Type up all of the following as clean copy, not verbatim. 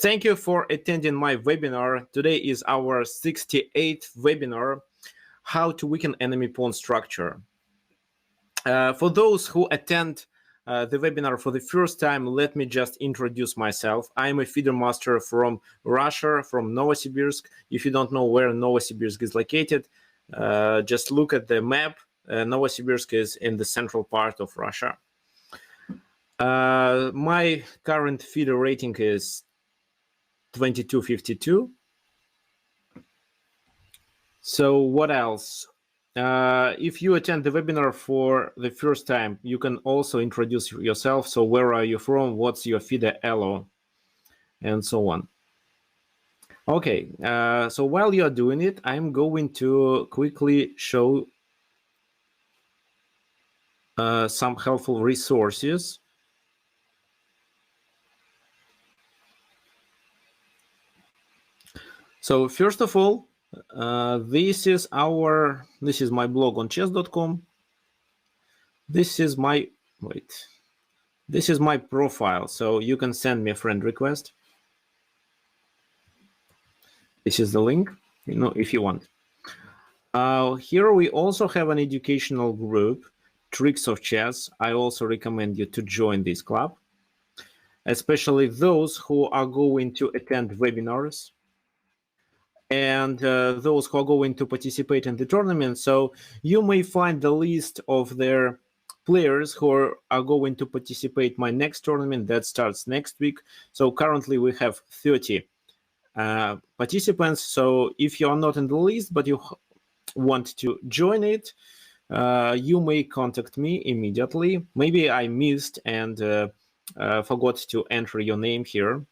Thank you for attending my webinar. Today is our 68th webinar, How to Weaken Enemy Pawn Structure. For those who attend the webinar for the first time, let me just introduce myself. I'm a feeder master from Russia, from Novosibirsk. If you don't know where Novosibirsk is located, just look at the map. Novosibirsk is in the central part of Russia. My current feeder rating is 2252. So what else? If you attend the webinar for the first time, you can also introduce yourself. So where are you from? What's your feeder elo? And so on. Okay, so while you're doing it, I'm going to quickly show some helpful resources. So first of all, this is my blog on chess.com. This is my profile, so you can send me a friend request. This is the link, if you want. Here we also have an educational group, Tricks of Chess. I also recommend you to join this club, especially those who are going to attend webinars and those who are going to participate in the tournament. So you may find the list of their players who are going to participate my next tournament that starts next week. So currently we have 30 participants. So if you are not in the list but you want to join it, you may contact me immediately. Maybe I missed and forgot to enter your name here,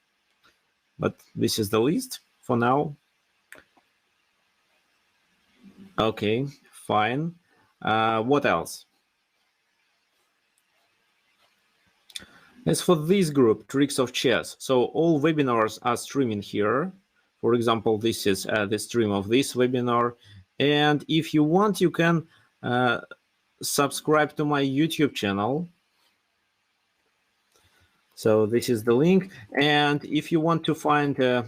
but this is the list for now. Okay, fine. What else? As for this group, Tricks of Chess, so all webinars are streaming here. For example, this is the stream of this webinar. And if you want, you can subscribe to my YouTube channel. So this is the link. And if you want to find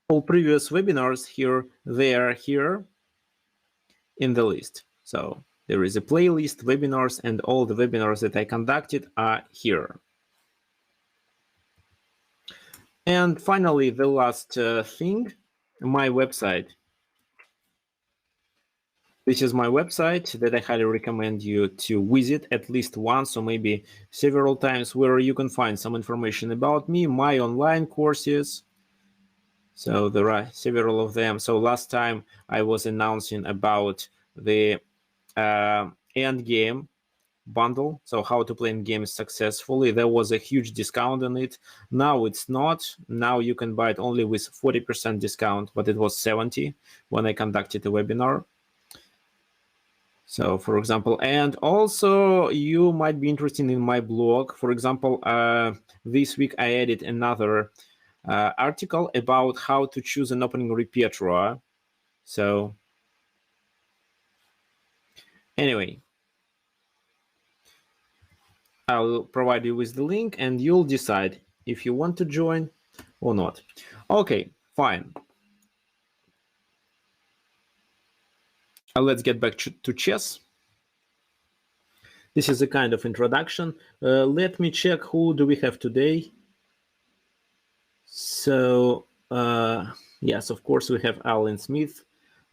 all previous webinars here, they are here in the list. So there is a playlist, webinars, and all the webinars that I conducted are here. And finally, the last thing, my website. This is my website that I highly recommend you to visit at least once or maybe several times, where you can find some information about me, my online courses. So there are several of them. So last time I was announcing about the end game bundle, so how to play games successfully. There was a huge discount on it. Now it's not. Now you can buy it only with 40% discount, but it was 70 when I conducted the webinar. So for example, and also you might be interested in my blog. For example, this week I added another article about how to choose an opening repertoire. So anyway, I'll provide you with the link and you'll decide if you want to join or not. Okay, fine. Let's get back to chess. This is a kind of introduction. Let me check who do we have today. So yes, of course we have Alan Smith.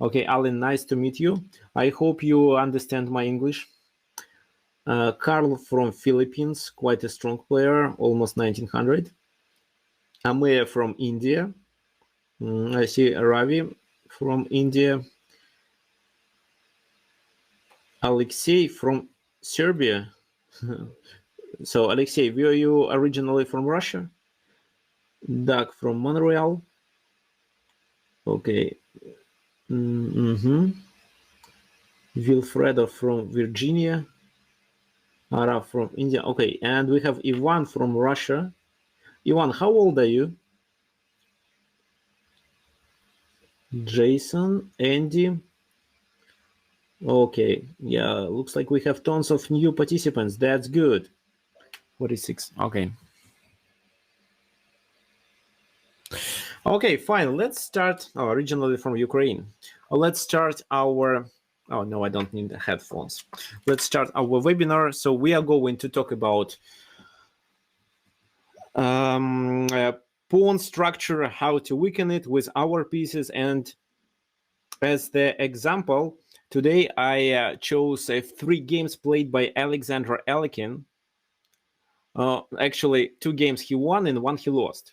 Okay, Alan, nice to meet you. I hope you understand my English. Carl from Philippines, quite a strong player, almost 1900. Ameya from India. I see Ravi from India. Alexei from Serbia. So Alexei, were you originally from Russia? Doug from Montreal. Okay. Wilfredo from Virginia. Ara from India. Okay, and we have Ivan from Russia. Ivan, how old are you? Jason, Andy. Okay, yeah, looks like we have tons of new participants. That's good. What is 6? Okay. Okay, fine. Let's start. Oh, originally from Ukraine. Let's start our. Oh no, I don't need the headphones. Let's start our webinar. So we are going to talk about pawn structure, how to weaken it with our pieces, and as the example, today I chose 3 games played by Alexander Alekhine. Actually, 2 games he won and 1 he lost.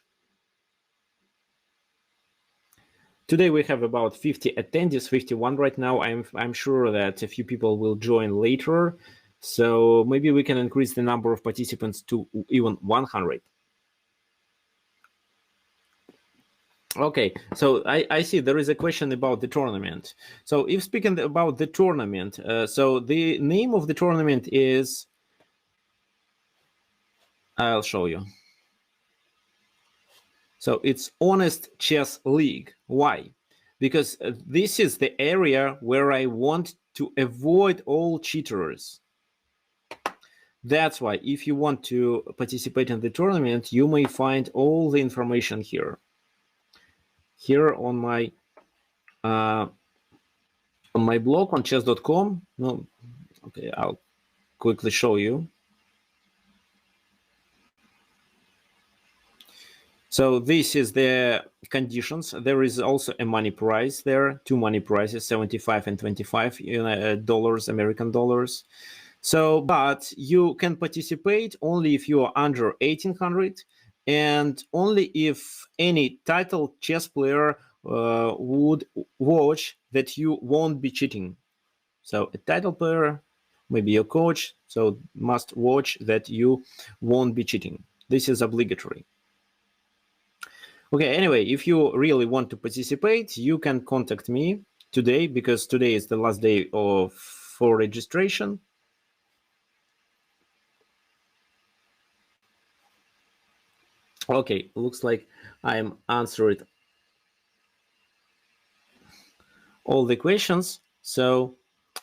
Today we have about 50 attendees, 51 right now. I'm sure that a few people will join later. So maybe we can increase the number of participants to even 100. Okay, so I see there is a question about the tournament. So if speaking about the tournament, so the name of the tournament is, I'll show you. So it's Honest Chess League. Why? Because this is the area where I want to avoid all cheaters. That's why if you want to participate in the tournament, you may find all the information here. Here on my blog on chess.com. No, okay, I'll quickly show you. So this is the conditions. There is also a money prize there, 2 money prizes, 75 and 25 dollars, American dollars. So, but you can participate only if you are under 1800 and only if any titled chess player would watch that you won't be cheating. So a title player, maybe your coach, so must watch that you won't be cheating. This is obligatory. Okay, anyway, if you really want to participate, you can contact me today because today is the last day for registration. Okay, looks like I'm answered all the questions. So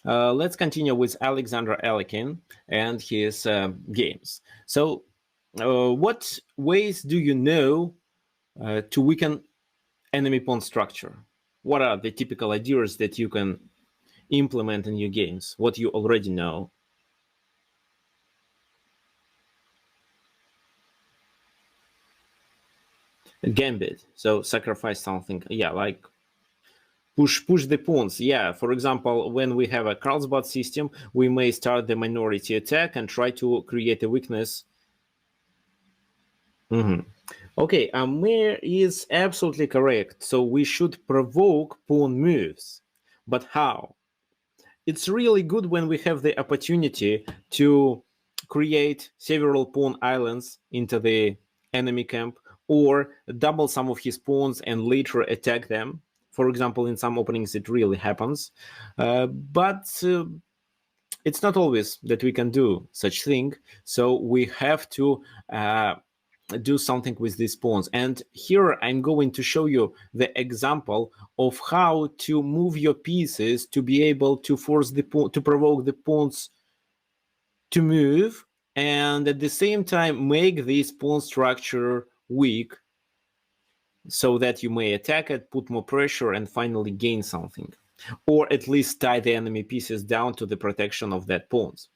let's continue with Alexander Alekhine and his games. So what ways do you know to weaken enemy pawn structure? What are the typical ideas that you can implement in your games? What you already know? Gambit, so sacrifice something. Yeah, like push the pawns. Yeah, for example, when we have a Carlsbad system, we may start the minority attack and try to create a weakness. Okay, Amir is absolutely correct. So we should provoke pawn moves. But how? It's really good when we have the opportunity to create several pawn islands into the enemy camp or double some of his pawns and later attack them. For example, in some openings it really happens. But it's not always that we can do such thing. So we have to do something with these pawns. And here I'm going to show you the example of how to move your pieces to be able to force the pawn, to provoke the pawns to move, and at the same time make this pawn structure weak so that you may attack it, put more pressure, and finally gain something. Or at least tie the enemy pieces down to the protection of that pawns.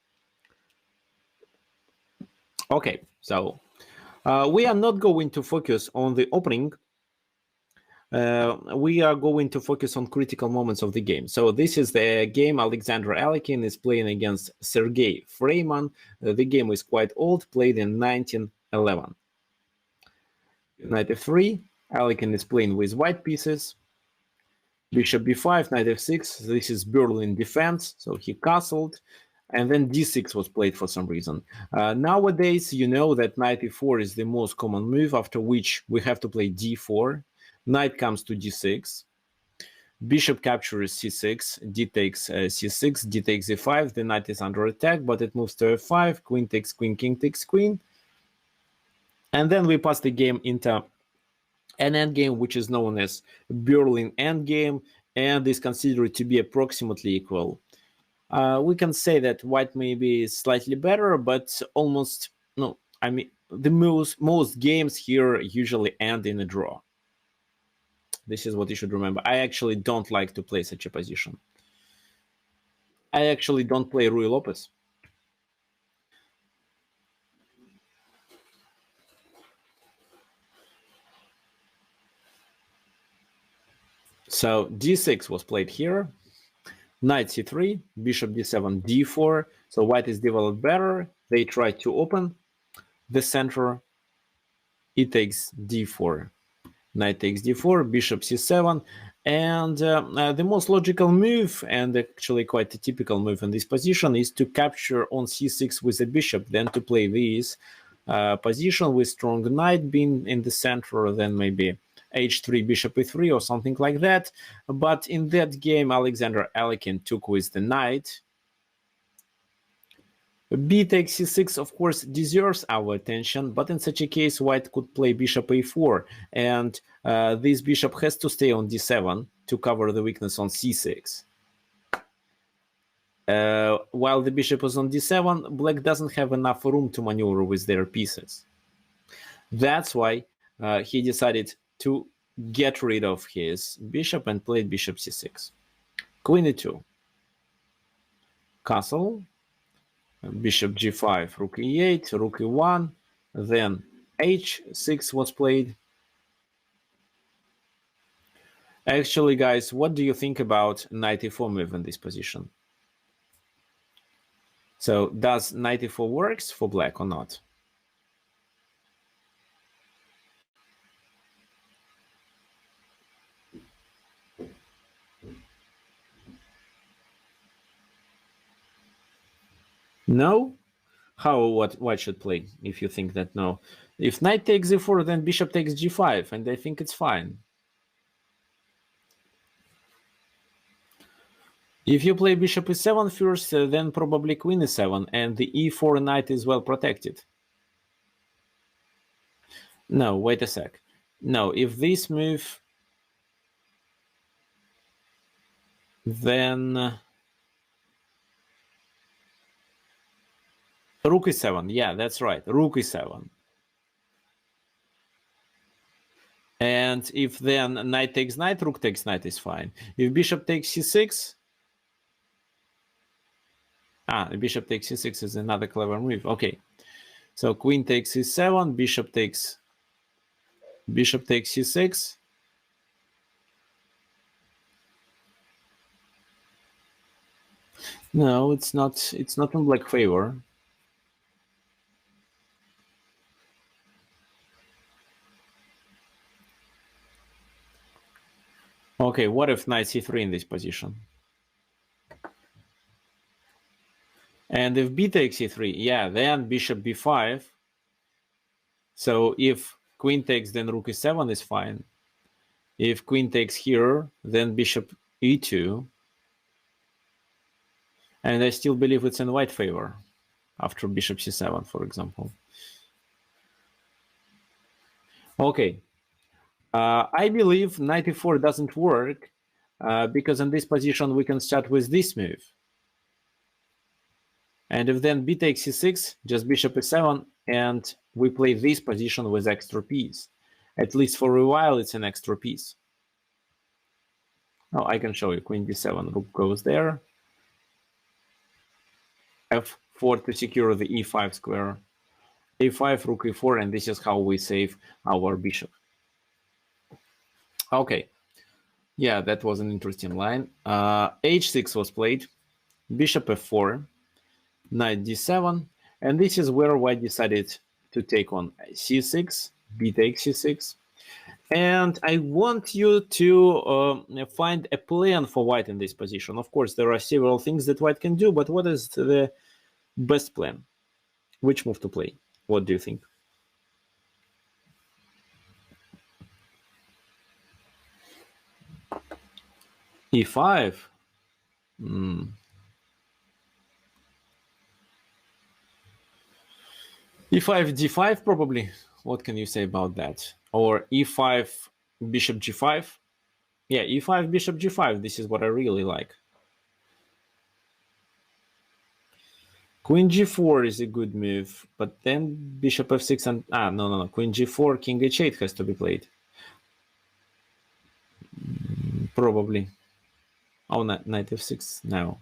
Okay, so we are not going to focus on the opening. We are going to focus on critical moments of the game. So this is the game Alexander Alekhine is playing against Sergei Freiman. The game is quite old, played in 1911. Knight f3, Alekhine is playing with white pieces. Bishop b5, knight f6, this is Berlin defense, so he castled. And then d6 was played for some reason. Nowadays, you know that knight e4 is the most common move, after which we have to play d4. Knight comes to d6. Bishop captures c6, d takes c6, d takes e5. The knight is under attack, but it moves to f5. Queen takes queen, king takes queen. And then we pass the game into an endgame, which is known as Berlin endgame, and is considered to be approximately equal. We can say that white may be slightly better, but almost, no, I mean, the most games here usually end in a draw. This is what you should remember. I actually don't like to play such a position. I actually don't play Rui Lopez. So d6 was played here. Knight c3, bishop d7, d4. So white is developed better. They try to open the center. It takes d4. Knight takes d4, bishop c7. And the most logical move, and actually quite a typical move in this position, is to capture on c6 with a bishop, then to play this position with strong knight being in the center, then maybe h3, bishop e3 or something like that. But in that game, Alexander Alekhine took with the knight. B takes c6, of course, deserves our attention, but in such a case, white could play bishop a4, and this bishop has to stay on d7 to cover the weakness on c6. While the bishop is on d7, black doesn't have enough room to maneuver with their pieces. That's why he decided to get rid of his bishop and played bishop c6. Queen e2. Castle. Bishop g5, rook e8, rook e1, then h6 was played. Actually, guys, what do you think about knight e4 move in this position? So does knight e4 works for black or not? No? How what should play if you think that no? If knight takes e4, then bishop takes g5, and I think it's fine. If you play bishop e7 first, then probably queen e7, and the e4 knight is well protected. No, wait a sec. No, if this move, then rook e7. Yeah, that's right. Rook e7. And if then knight takes knight, rook takes knight is fine. If bishop takes c6, bishop takes c6 is another clever move. Okay, so queen takes c7, bishop takes c6. No, it's not in black favor. Okay, what if knight c3 in this position? And if b takes c3, yeah, then bishop b5. So if queen takes, then rook e7 is fine. If queen takes here, then bishop e2. And I still believe it's in white favor after bishop c7, for example. Okay. I believe knight e4 doesn't work because in this position we can start with this move. And if then b takes c6, just bishop e7, and we play this position with extra piece. At least for a while, it's an extra piece. Oh, I can show you. Queen d7, rook goes there. f4 to secure the e5 square. a5, rook e4, and this is how we save our bishop. Okay. Yeah, that was an interesting line. h6 was played. Bishop f4. Knight d7, and this is where white decided to take on c6, b takes c6, and I want you to find a plan for white in this position. Of course, there are several things that white can do, but what is the best plan? Which move to play? What do you think? e5. e5 d5 probably. What can you say about that? Or e5 bishop g5. Yeah, e5 bishop g5. This is what I really like. Queen g4 is a good move, but then bishop f6 and no. Queen g4, king h8 has to be played. Probably. Oh, knight f6 now.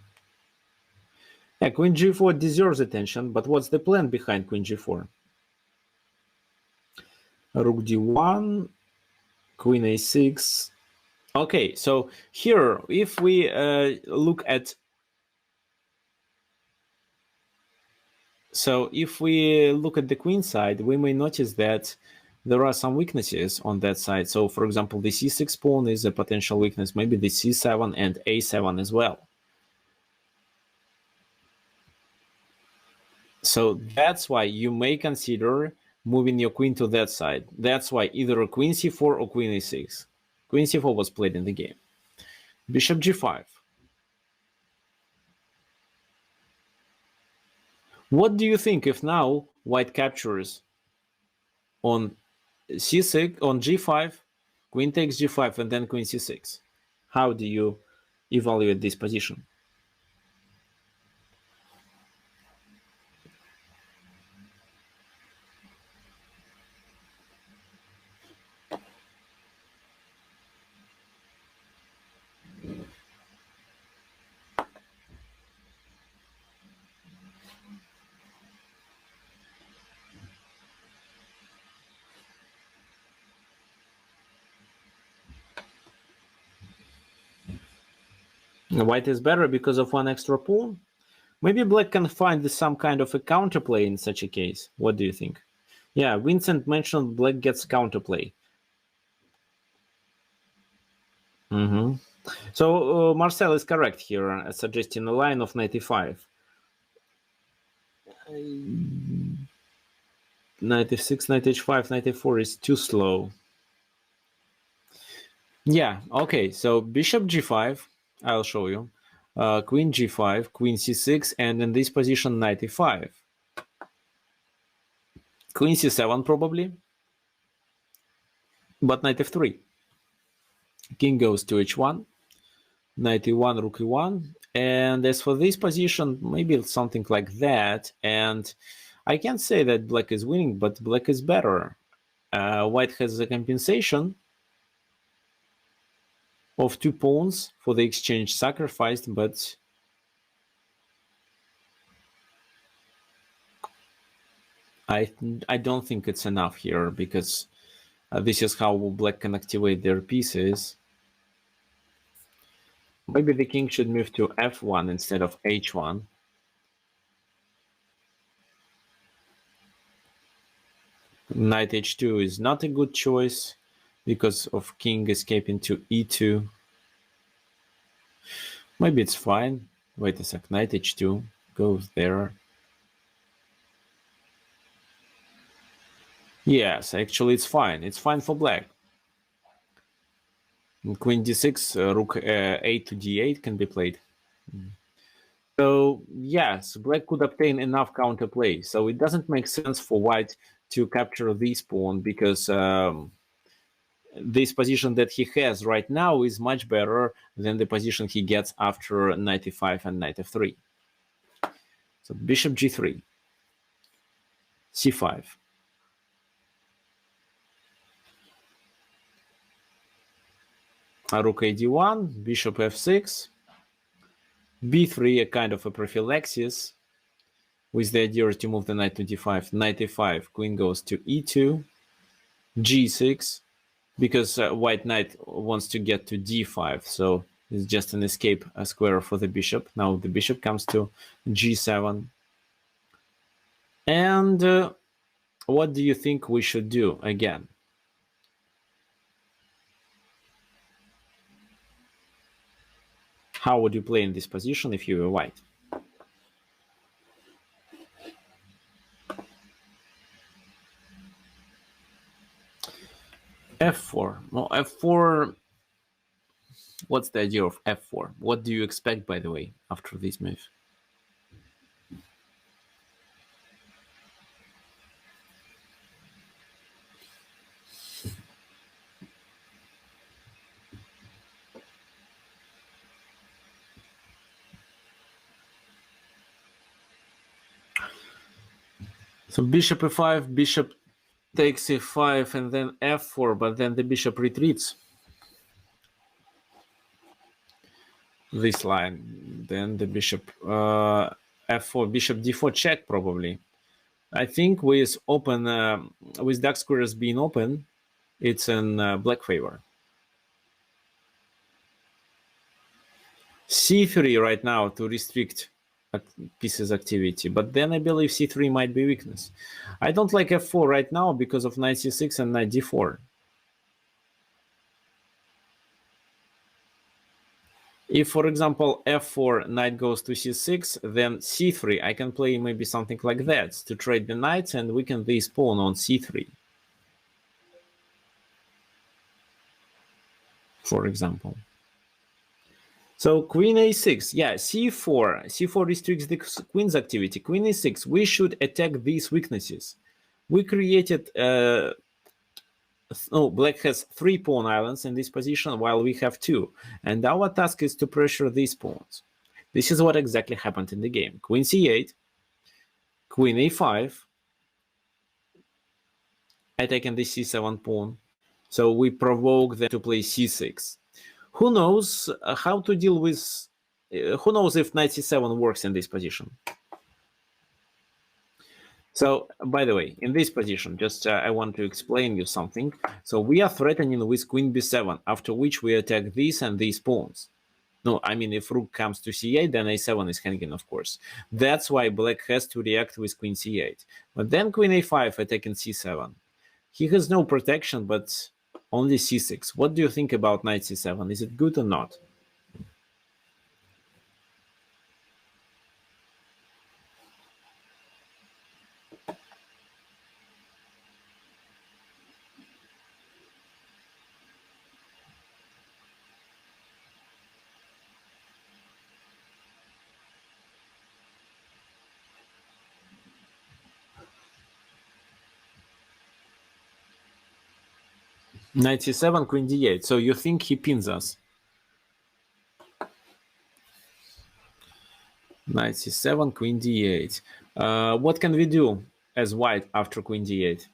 Yeah, queen g4 deserves attention, but what's the plan behind queen g4? Rook d1, queen a6. Okay, so here, if we look at the queen side, we may notice that there are some weaknesses on that side. So, for example, the c6 pawn is a potential weakness, maybe the c7 and a7 as well. So that's why you may consider moving your queen to that side. That's why either a queen c4 or queen a6. Queen c4 was played in the game. Bishop g5. What do you think if now white captures on c6, on g5, queen takes g5, and then queen c6? How do you evaluate this position? White is better because of one extra pawn. Maybe black can find some kind of a counterplay in such a case. What do you think? Yeah, Vincent mentioned black gets counterplay. So Marcel is correct here, suggesting a line of 95. 96, 95, 94 is too slow. Yeah, okay, so bishop g5, I'll show you. Queen g5, queen c6, and in this position, knight e5. Queen c7 probably, but knight f3. King goes to h1, knight e1, rook e1. And as for this position, maybe something like that. And I can't say that black is winning, but black is better. White has a compensation of 2 pawns for the exchange sacrificed, but I don't think it's enough here, because this is how black can activate their pieces. Maybe the king should move to f1 instead of h1. Knight h2 is not a good choice because of king escaping to e2. Maybe it's fine. Wait a sec, knight h2 goes there. Yes, actually it's fine. It's fine for black. Queen d6, rook a to d8 can be played. So yes, black could obtain enough counterplay. So it doesn't make sense for white to capture this pawn, because this position that he has right now is much better than the position he gets after knight e5 and knight f3. So bishop g3, c5. Rook a d1, bishop f6, b3, a kind of a prophylaxis, with the idea to move the knight to d5, knight e5, queen goes to e2, g6, because white knight wants to get to d5, so it's just an escape square for the bishop. Now the bishop comes to g7. And what do you think we should do again? How would you play in this position if you were white? f4. Well, f4, what's the idea of f4? What do you expect, by the way, after this move? So bishop e5, bishop takes e5, and then f4, but then the bishop retreats. This line, then the bishop f4, bishop d4 check probably. I think with open, with dark squares being open, it's in black favor. c3 right now to restrict pieces activity, but then I believe c3 might be weakness. I don't like f4 right now because of knight c6 and knight d4. If, for example, f4, knight goes to c6, then c3, I can play maybe something like that to trade the knights and weaken this pawn on c3, for example. So queen a6, yeah, c4 restricts the queen's activity. Queen a6, we should attack these weaknesses. We created, black has 3 pawn islands in this position while we have 2. And our task is to pressure these pawns. This is what exactly happened in the game. Queen c8, queen a5, attacking the c7 pawn. So we provoke them to play c6. Who knows how to deal with, who knows if knight c7 works in this position? So, by the way, in this position, just I want to explain you something. So we are threatening with queen b7, after which we attack these and these pawns. No, I mean, if rook comes to c8, then a7 is hanging, of course. That's why black has to react with queen c8. But then queen a5 attacking c7. He has no protection, but only c6. What do you think about knight c7? Is it good or not? Knight c7, queen d8. So you think he pins us? Knight c7, queen d8. What can we do as white after queen d8?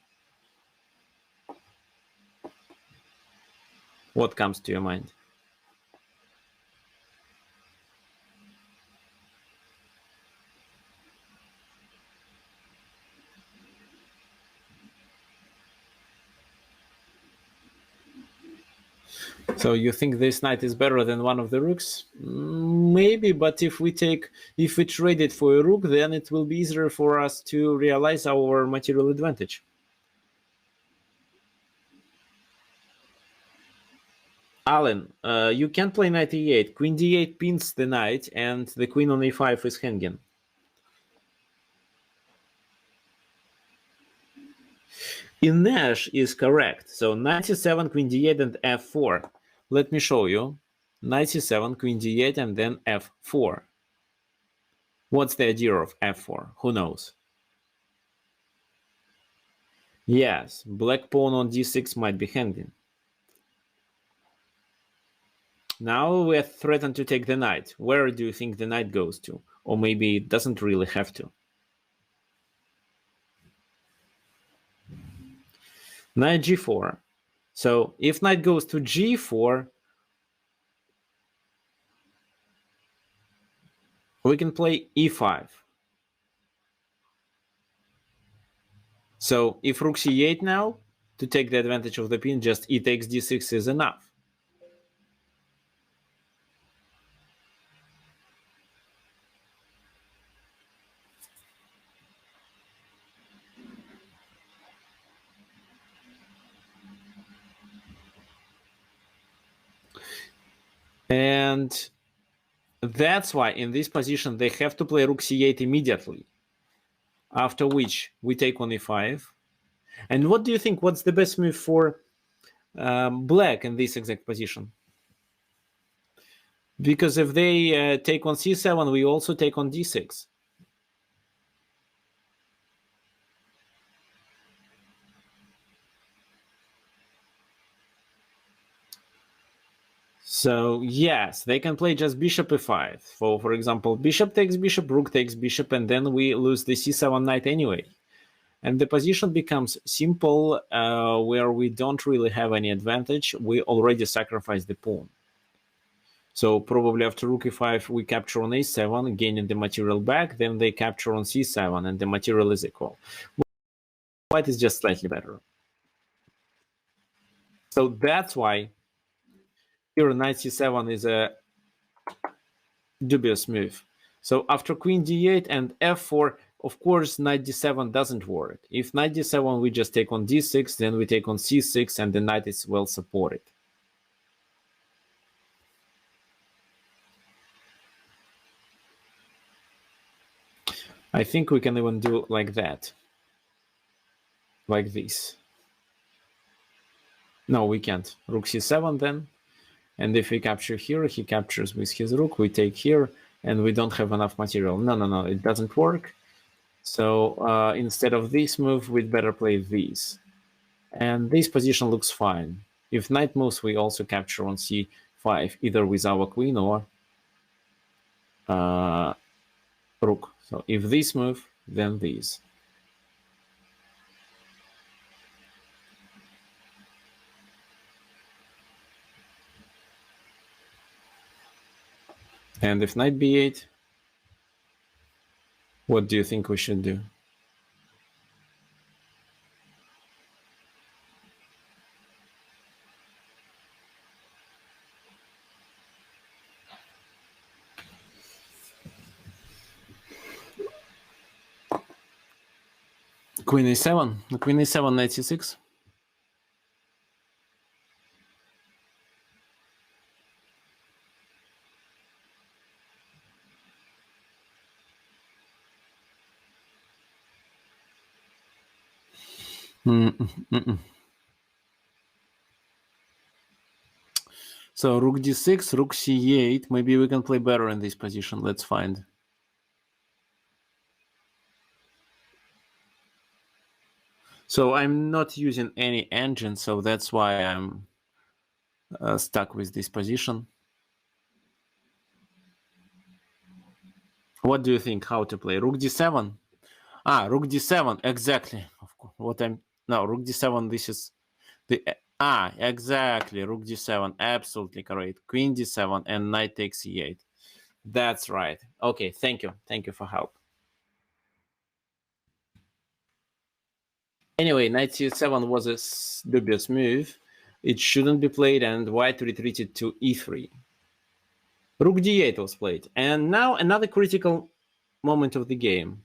What comes to your mind? So you think this knight is better than one of the rooks? Maybe, but if we trade it for a rook, then it will be easier for us to realize our material advantage. Alan, you can play knight e8. Queen d8 pins the knight, and the queen on a5 is hanging. Nash is correct. So knight c7, queen d8, and f4. Let me show you. Knight c7, queen d8, and then f4. What's the idea of f4? Who knows? Yes, black pawn on d6 might be hanging. Now we're threatened to take the knight. Where do you think the knight goes to? Or maybe it doesn't really have to. Knight g4. So if knight goes to g4, we can play e5. So if rook c8 now, to take the advantage of the pin, just e takes d6 is enough. And that's why in this position they have to play rook c8 immediately. After which we take on e5. And what do you think? What's the best move for black in this exact position? Because if they take on c7, we also take on d6. So yes, they can play just bishop e5. For example, bishop takes bishop, rook takes bishop, and then we lose the c7 knight anyway. And the position becomes simple, where we don't really have any advantage. We already sacrificed the pawn. So probably after rook e5, we capture on a7, gaining the material back. Then they capture on c7, and the material is equal. White is just slightly better. So that's why here knight c7 is a dubious move. So after queen d8 and f4, of course, knight d7 doesn't work. If knight d7, we just take on d6, then we take on c6, and the knight is well supported. I think we can even do like that. Like this. No, we can't. Rook c7 then. And if we capture here, he captures with his rook. We take here, and we don't have enough material. No, it doesn't work. So instead of this move, we'd better play this. And this position looks fine. If knight moves, we also capture on c5, either with our queen or rook. So if this move, then this. And if knight b8, what do you think we should do? Queen a7, queen a7, knight c6. So rook d6, rook c8. Maybe we can play better in this position. Let's find. So I'm not using any engine, so that's why I'm stuck with this position. What do you think? How to play? Rook d7? Rook d7, exactly. Of course. Rook d7, this is the... exactly, rook d7, absolutely correct. Queen d7 and knight takes e8. That's right. Okay, thank you. Thank you for help. Anyway, knight c7 was a dubious move. It shouldn't be played, and white retreated to e3. Rook d8 was played. And now another critical moment of the game.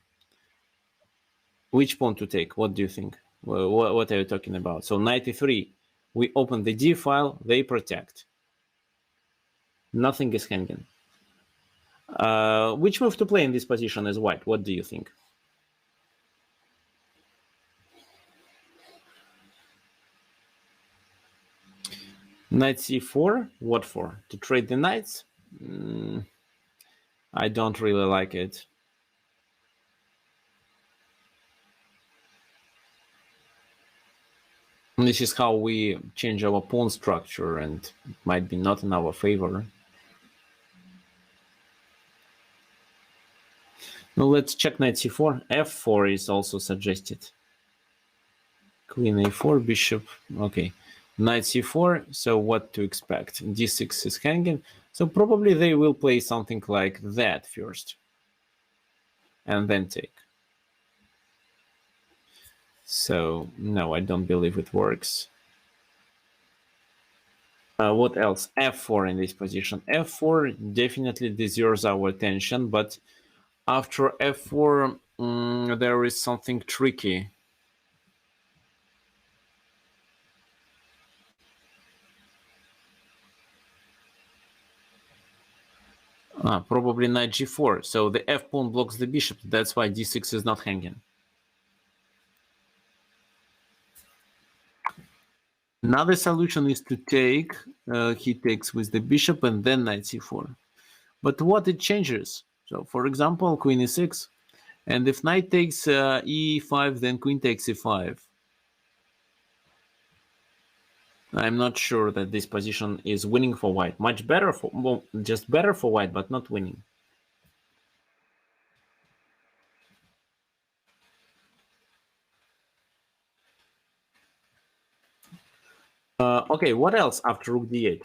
Which pawn to take? What do you think? What are you talking about? So knight e3. We open the d file. They protect. Nothing is hanging. Which move to play in this position as white? What do you think? Knight c4. What for? To trade the knights? I don't really like it. This is how we change our pawn structure, and it might be not in our favor. Now let's check knight c4. f4 is also suggested. Queen a4, bishop. Okay. Knight c4. So what to expect? d6 is hanging. So probably they will play something like that first. And then take. So no, I don't believe it works. What else? f4 in this position. f4 definitely deserves our attention, but after f4, there is something tricky. Probably knight g4. So the f pawn blocks the bishop. That's why d6 is not hanging. Another solution is to take. He takes with the bishop and then knight c4. But what it changes? So, for example, queen e6. And if knight takes e5, then queen takes e5. I'm not sure that this position is winning for white. Much better for, well, just better for white, but not winning. Okay, what else after rook d8?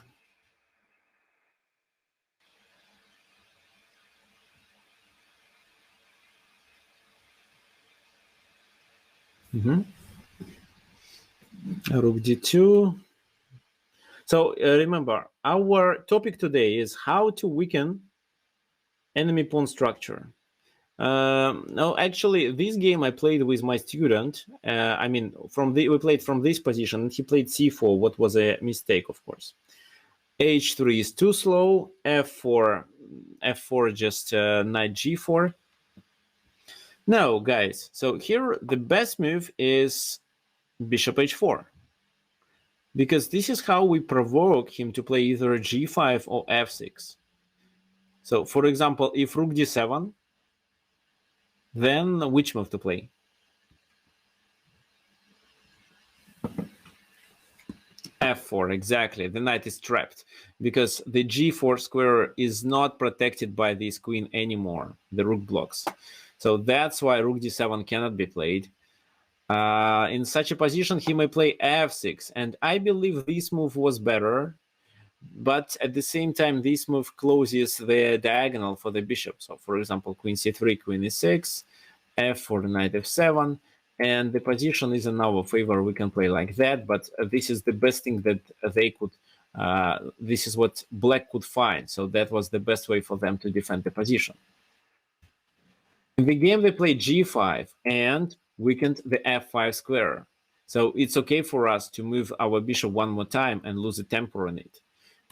Rook d2. So remember, our topic today is how to weaken enemy pawn structure. No, actually, this game I played with my student. I mean, we played from this position, and he played c4. What was a mistake, of course. h3 is too slow. f4 just knight g4. No, guys. So here the best move is bishop h4, because this is how we provoke him to play either g5 or f6. So, for example, if rook d7, then which move to play? f4, exactly. The knight is trapped because the g4 square is not protected by this queen anymore. The rook blocks. So that's why rook d7 cannot be played. In such a position, he may play f6, and I believe this move was better, but at the same time, this move closes the diagonal for the bishop. So, for example, queen c3, queen e6, f4, knight f7, and the position is in our favor. We can play like that, but this is the best thing that they could. This is what black could find. So that was the best way for them to defend the position. In the game, they played g5 and weakened the f5 square. So it's okay for us to move our bishop one more time and lose a tempo on it.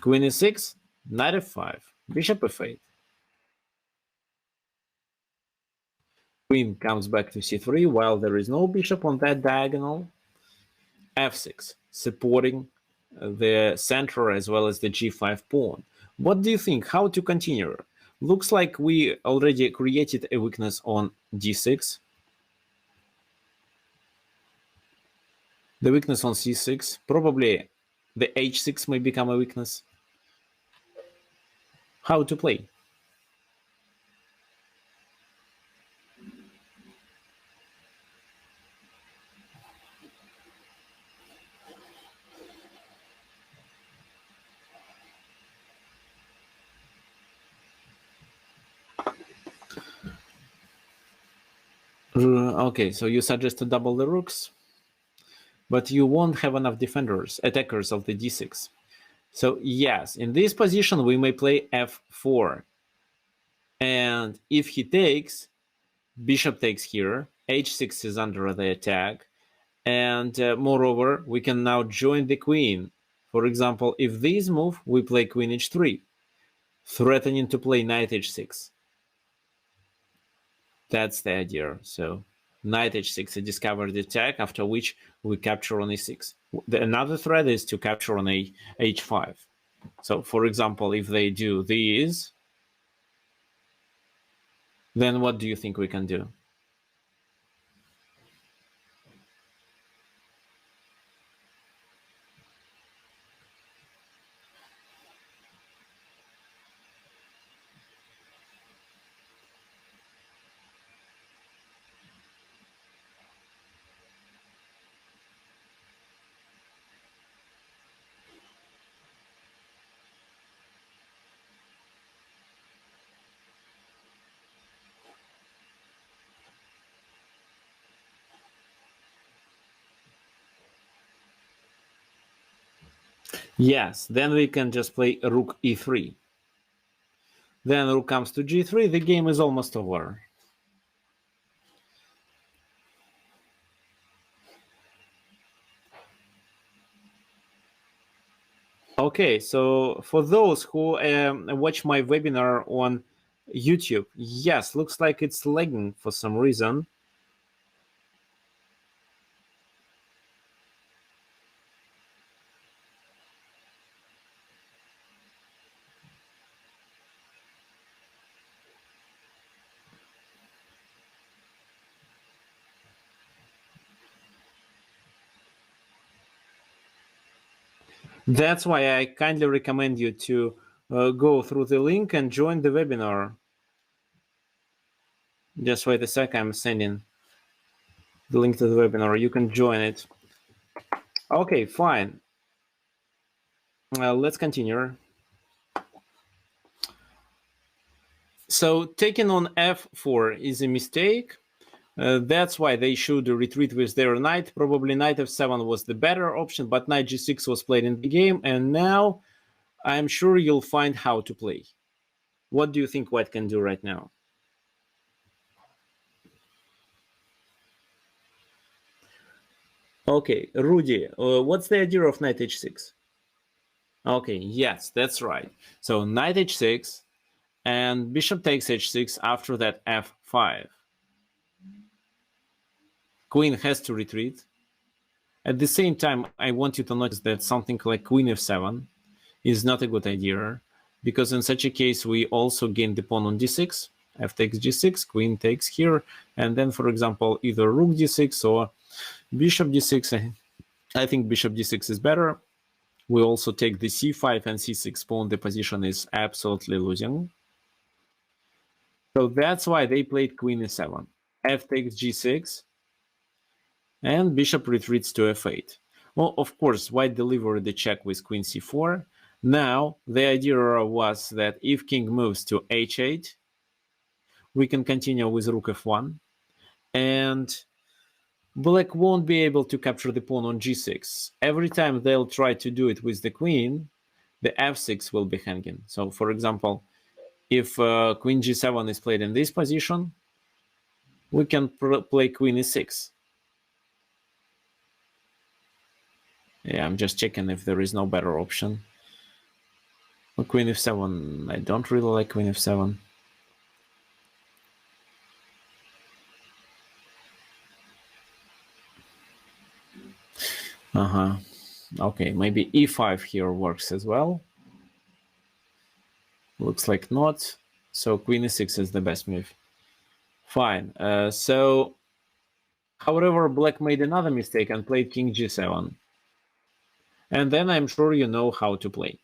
Queen e6, knight f5, bishop f8. Queen comes back to c3 while there is no bishop on that diagonal. f6, supporting the center as well as the g5 pawn. What do you think? How to continue? Looks like we already created a weakness on d6. The weakness on c6. Probably the h6 may become a weakness. How to play? Okay, so you suggest to double the rooks, but you won't have enough defenders, attackers of the d6. So yes, in this position we may play f4. And if he takes, bishop takes here, h6 is under the attack, and moreover, we can now join the queen. For example, if this move, we play queen h3, threatening to play knight h6. That's the idea. So knight h6, a discovered attack, after which we capture on e6. Another threat is to capture on h5. So, for example, if they do these, then what do you think we can do? Yes, then we can just play rook e3. Then rook comes to g3, the game is almost over. Okay, so for those who watch my webinar on YouTube, yes, looks like it's lagging for some reason. That's why I kindly recommend you to go through the link and join the webinar. Just wait a sec, I'm sending the link to the webinar. You can join it. Okay, fine. Let's continue. So taking on f4 is a mistake. That's why they should retreat with their knight. Probably knight f7 was the better option, but knight g6 was played in the game, and now I'm sure you'll find how to play. What do you think white can do right now? Okay, Rudy, what's the idea of knight h6? Okay, yes, that's right. So knight h6 and bishop takes h6, after that f5. Queen has to retreat. At the same time, I want you to notice that something like queen f7 is not a good idea, because in such a case, we also gain the pawn on d6, f takes g6, queen takes here, and then, for example, either rook d6 or bishop d6. I think bishop d6 is better. We also take the c5 and c6 pawn. The position is absolutely losing. So that's why they played queen e7. F takes g6, and bishop retreats to f8. Well, of course, white delivered the check with queen c4. Now, the idea was that if king moves to h8, we can continue with rook f1, and black won't be able to capture the pawn on g6. Every time they'll try to do it with the queen, the f6 will be hanging. So, for example, if queen g7 is played in this position, we can play queen e6. Yeah, I'm just checking if there is no better option. Well, queen f7, I don't really like queen f7. Okay, maybe e5 here works as well. Looks like not. So queen e6 is the best move. Fine. So, however, black made another mistake and played king g7. And then I'm sure you know how to play.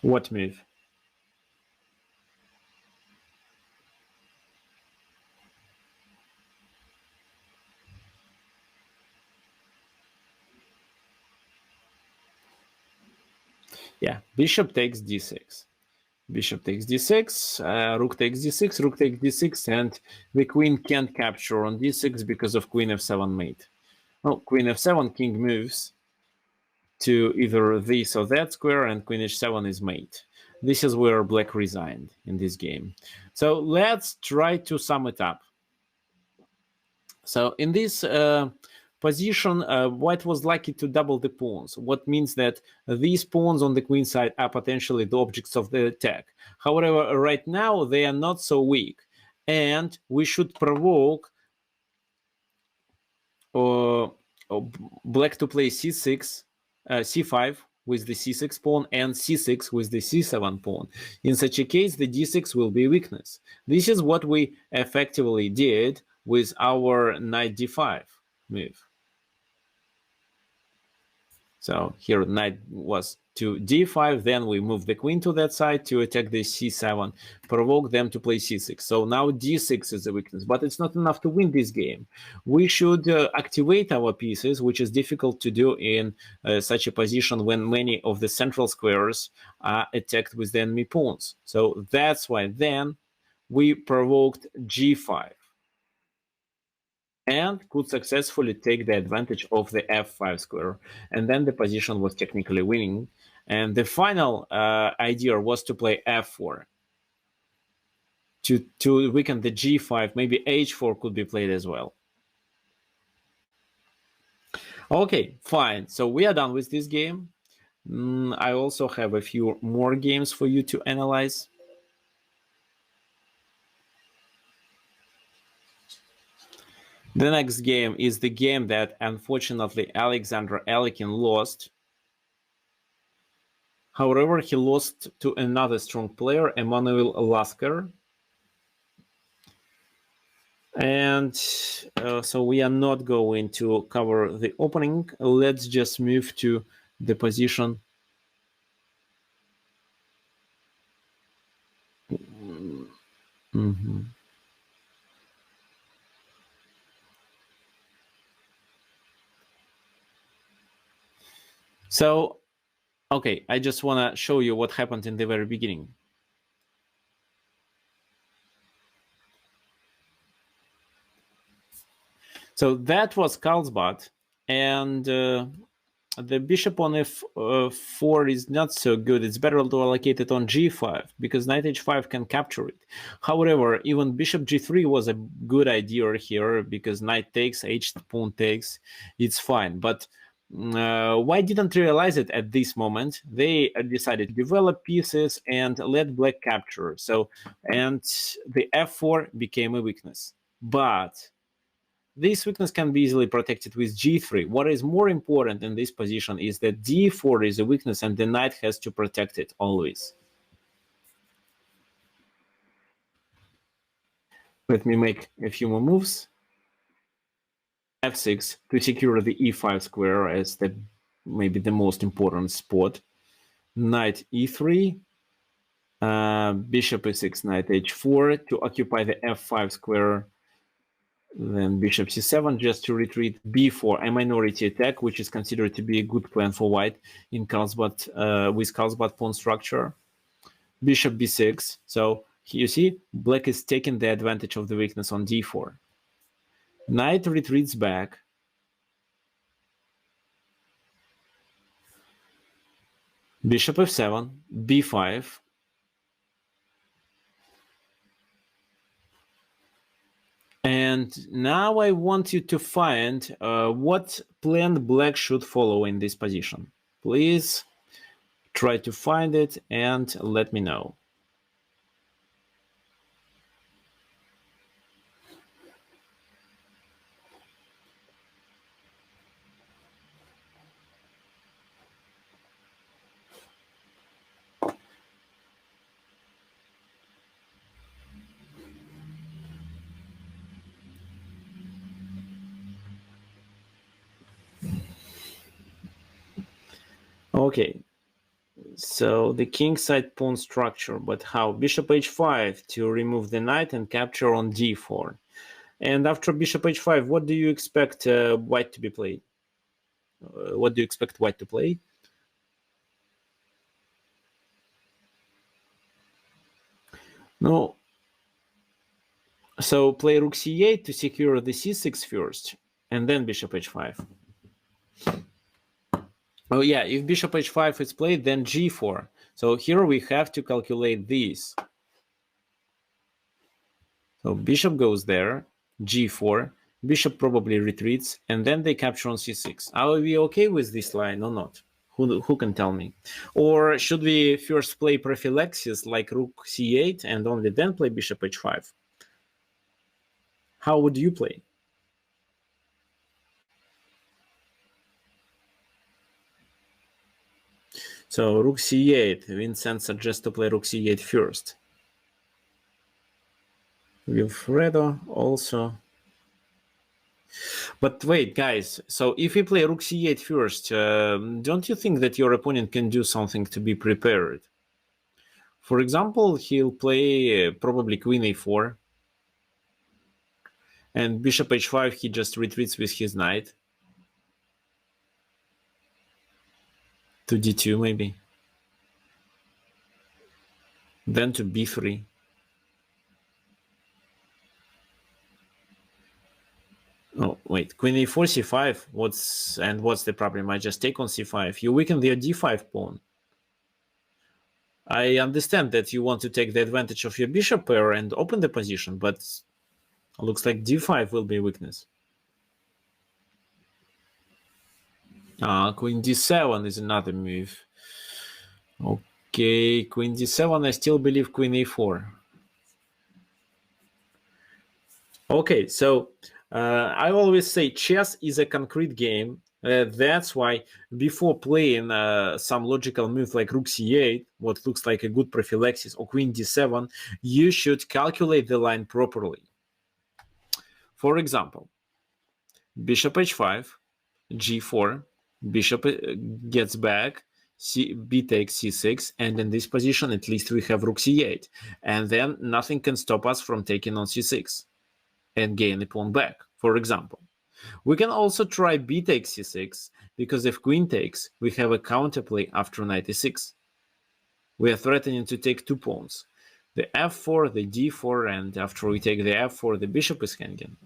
What move? Yeah, bishop takes d6. Bishop takes d6, rook takes d6, rook takes d6, and the queen can't capture on d6 because of queen f7 mate. Well, queen f7, king moves to either this or that square, and queen h7 is mate. This is where black resigned in this game. So let's try to sum it up. So in this position, white was lucky to double the pawns, what means that these pawns on the queen side are potentially the objects of the attack. However, right now they are not so weak, and we should provoke black to play c6, c5 with the c6 pawn, and c6 with the c7 pawn. In such a case, the d6 will be weakness. This is what we effectively did with our knight d5 move. So here knight was to d5, then we move the queen to that side to attack the c7, provoke them to play c6. So now d6 is a weakness, but it's not enough to win this game. We should activate our pieces, which is difficult to do in such a position when many of the central squares are attacked with the enemy pawns. So that's why then we provoked g5 and could successfully take the advantage of the f5 square. And then the position was technically winning. And the final idea was to play f4 to weaken the g5. Maybe h4 could be played as well. Okay, fine. So we are done with this game. I also have a few more games for you to analyze. The next game is the game that, unfortunately, Alexander Alekhine lost. However, he lost to another strong player, Emanuel Lasker. And so we are not going to cover the opening. Let's just move to the position. Mm-hmm. So, okay, I just want to show you what happened in the very beginning. So that was Carlsbad, and the bishop on f4 is not so good. It's better to allocate it on g5 because knight h5 can capture it. However, even bishop g3 was a good idea here because knight takes, h pawn takes, it's fine. But why didn't realize it at this moment? They decided to develop pieces and let black capture. So, and the f4 became a weakness. But this weakness can be easily protected with g3. What is more important in this position is that d4 is a weakness and the knight has to protect it always. Let me make a few more moves. f6 to secure the e5 square as maybe the most important spot. Knight e3, bishop e6, knight h4 to occupy the f5 square. Then bishop c7 just to retreat. b4, a minority attack, which is considered to be a good plan for white in Carlsbad with Carlsbad pawn structure. Bishop b6. So you see, black is taking the advantage of the weakness on d4. Knight retreats back. Bishop f7, b5. And now I want you to find what plan black should follow in this position. Please try to find it and let me know. Okay, so the kingside pawn structure, but how? Bishop h5 to remove the knight and capture on d4. And after bishop h5, what do you expect white to be played? What do you expect white to play? No. So play rook c8 to secure the c6 first, and then bishop h5. Oh yeah, if bishop h5 is played, then g4. So here we have to calculate this. So bishop goes there, g4, bishop probably retreats, and then they capture on c6. Are we okay with this line or not? Who can tell me? Or should we first play prophylaxis like rook c8 and only then play bishop h5? How would you play? So rook c8, Vincent suggests to play rook c8 first. Wilfredo also. But wait, guys, so if you play rook c8 first, don't you think that your opponent can do something to be prepared? For example, he'll play probably queen a4, and bishop h5, he just retreats with his knight to d2 maybe. Then to b3. Oh, wait, queen a4, c5. What's the problem? I just take on c5. You weaken the d5 pawn. I understand that you want to take the advantage of your bishop pair and open the position, but looks like d5 will be a weakness. Queen d7 is another move. Okay, queen d7, I still believe queen a4. Okay, so I always say chess is a concrete game. That's why before playing some logical move like rook c8, what looks like a good prophylaxis, or queen d7, you should calculate the line properly. For example, bishop h5, g4, bishop gets back, b takes c6, and in this position at least we have rook c8, and then nothing can stop us from taking on c6 and gain the pawn back, for example. We can also try b takes c6, because if queen takes, we have a counterplay after knight e6. We are threatening to take 2 pawns. The f4, the d4, and after we take the f4, the bishop is hanging.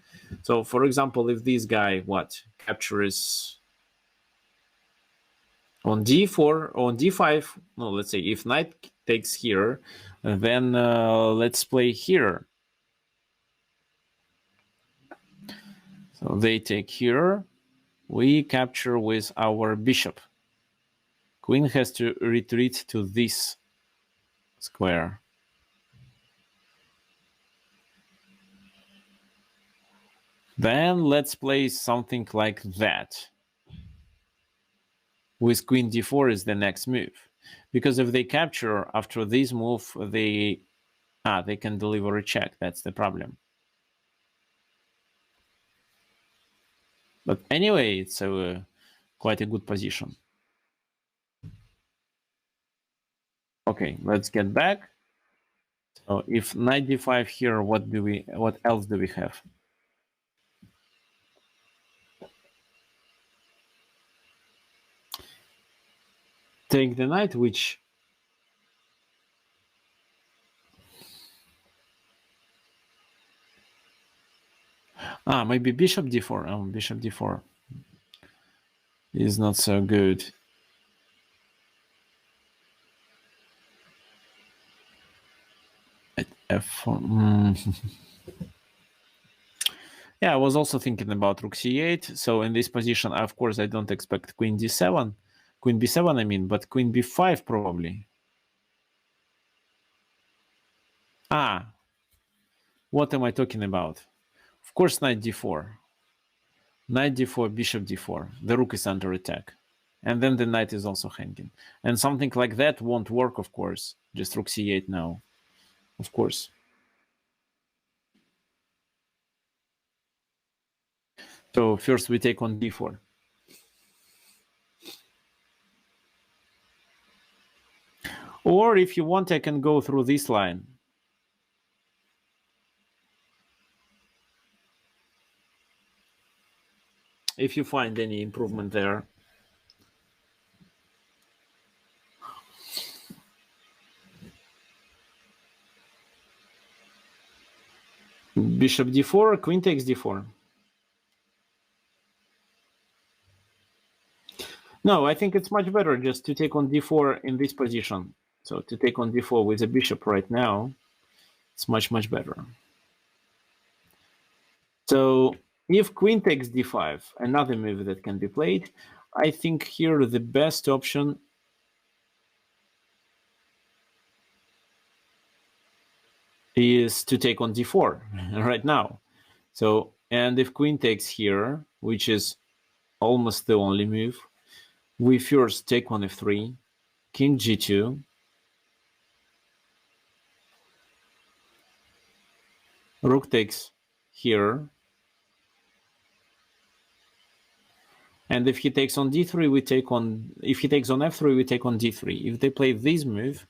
So, for example, if this guy, captures on d4, on d5, no, let's say if knight takes here, then let's play here. So they take here, we capture with our bishop. Queen has to retreat to this square. Then let's play something like that. With queen d4 is the next move. Because if they capture after this move, they can deliver a check. That's the problem. But anyway, it's quite a good position. Okay, let's get back. So if knight d5 here, what else do we have? Take the knight, which maybe bishop d4. Oh, bishop d4 is not so good. At f4. Yeah, I was also thinking about rook c8. So in this position, of course, I don't expect queen d7. Queen b7, I mean, but queen b5 probably. What am I talking about? Of course, knight d4. Knight d4, bishop d4. The rook is under attack. And then the knight is also hanging. And something like that won't work, of course. Just rook c8 now. Of course. So first we take on d4. Or if you want, I can go through this line. If you find any improvement there. Bishop d4, queen takes d4. No, I think it's much better just to take on d4 in this position. So to take on d4 with a bishop right now, it's much, much better. So if queen takes d5, another move that can be played, I think here the best option is to take on d4 right now. So, and if queen takes here, which is almost the only move, we first take on f3, king g2, rook takes here, and if he takes on d3, we take on, if he takes on f3, we take on d3. If they play this move,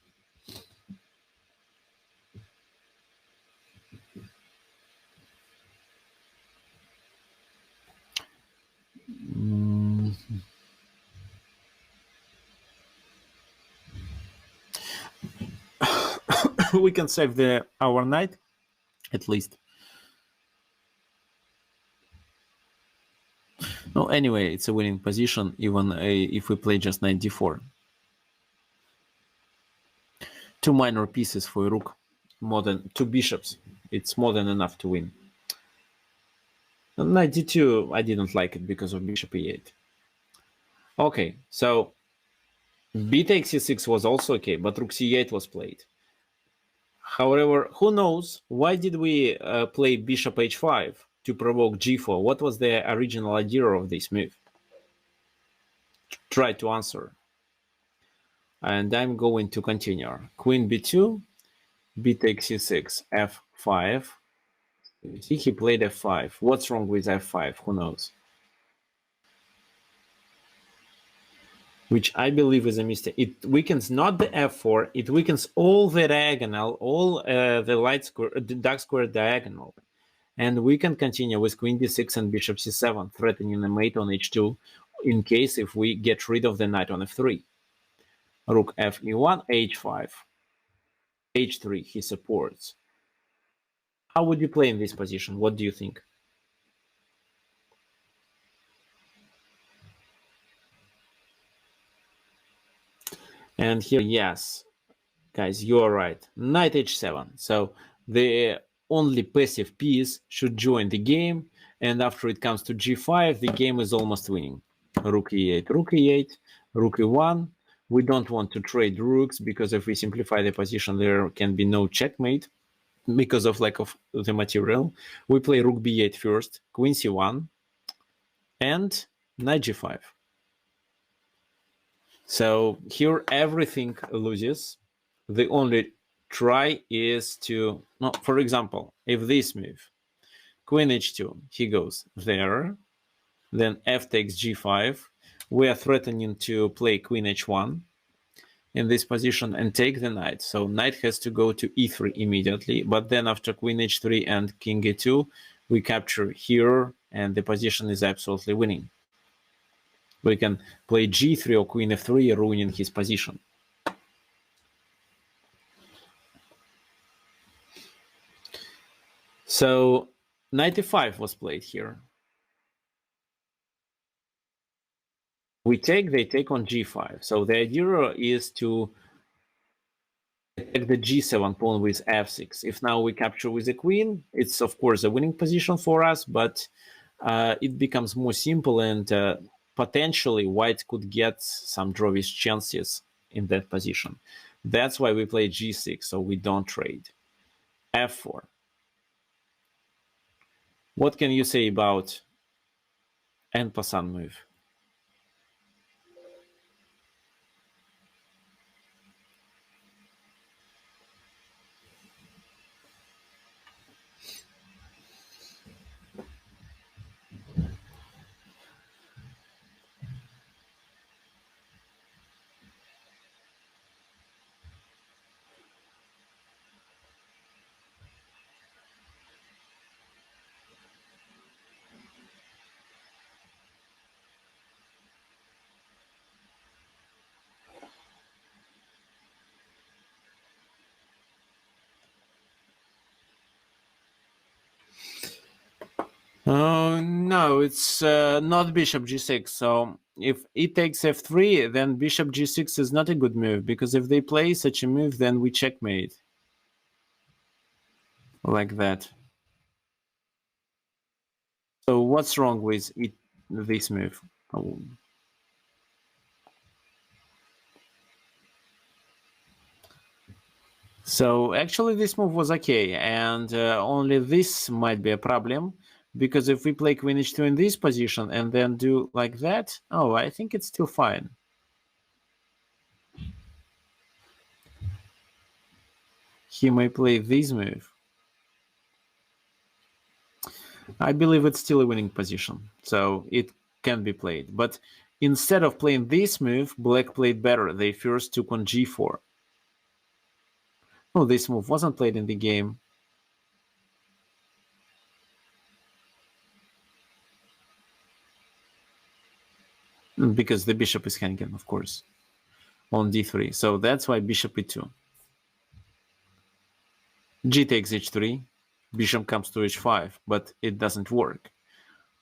we can save our knight, at least. No, anyway, it's a winning position, even if we play just knight d4. 2 minor pieces for a rook, more than 2 bishops. It's more than enough to win. Knight d2, I didn't like it because of bishop e8. Okay, so b takes c6 was also okay, but rook c8 was played. However, who knows, why did we play bishop h5 to provoke g4? What was the original idea of this move? Try to answer. And I'm going to continue. Queen b2, b takes c6, f5. You see, he played f5. What's wrong with f5? Who knows? Which I believe is a mistake. It weakens not the f4, it weakens all the diagonal, all the dark square diagonal. And we can continue with queen d6 and bishop c7, threatening a mate on h2 in case if we get rid of the knight on f3. Rook f e1, h5, h3 he supports. How would you play in this position? What do you think? And here, yes, guys, you are right. Knight h7. So the only passive piece should join the game, and after it comes to g5, the game is almost winning. Rook e8, rook e8, rook e1. We don't want to trade rooks because if we simplify the position, there can be no checkmate because of lack of the material. We play rook b8 first, queen c1, and knight g5. So here everything loses. The only try is to, no, for example, if this move, queen h2, he goes there, then f takes g5, we are threatening to play queen h1 in this position and take the knight. So knight has to go to e3 immediately, but then after queen h3 and king e2, we capture here and the position is absolutely winning. We can play g3 or queen f3, ruining his position. So knight e5 was played here. We take, they take on g5. So the idea is to attack the g7 pawn with f6. If now we capture with the queen, it's of course a winning position for us, but it becomes more simple and potentially white could get some drawish chances in that position. That's why we play g6, so we don't trade. f4. What can you say about en passant move? No, it's not bishop g6. So if e takes f3, then bishop g6 is not a good move, because if they play such a move, then we checkmate. Like that. So what's wrong with this move? Oh. So actually this move was okay, and only this might be a problem, because if we play queen h2 in this position and then do like that, oh, I think it's still fine. He may play this move. I believe it's still a winning position, so it can be played. But instead of playing this move, black played better. They first took on g4. Oh, this move wasn't played in the game. Because the bishop is hanging, of course, on d3. So that's why bishop e2. G takes h3. Bishop comes to h5, but it doesn't work.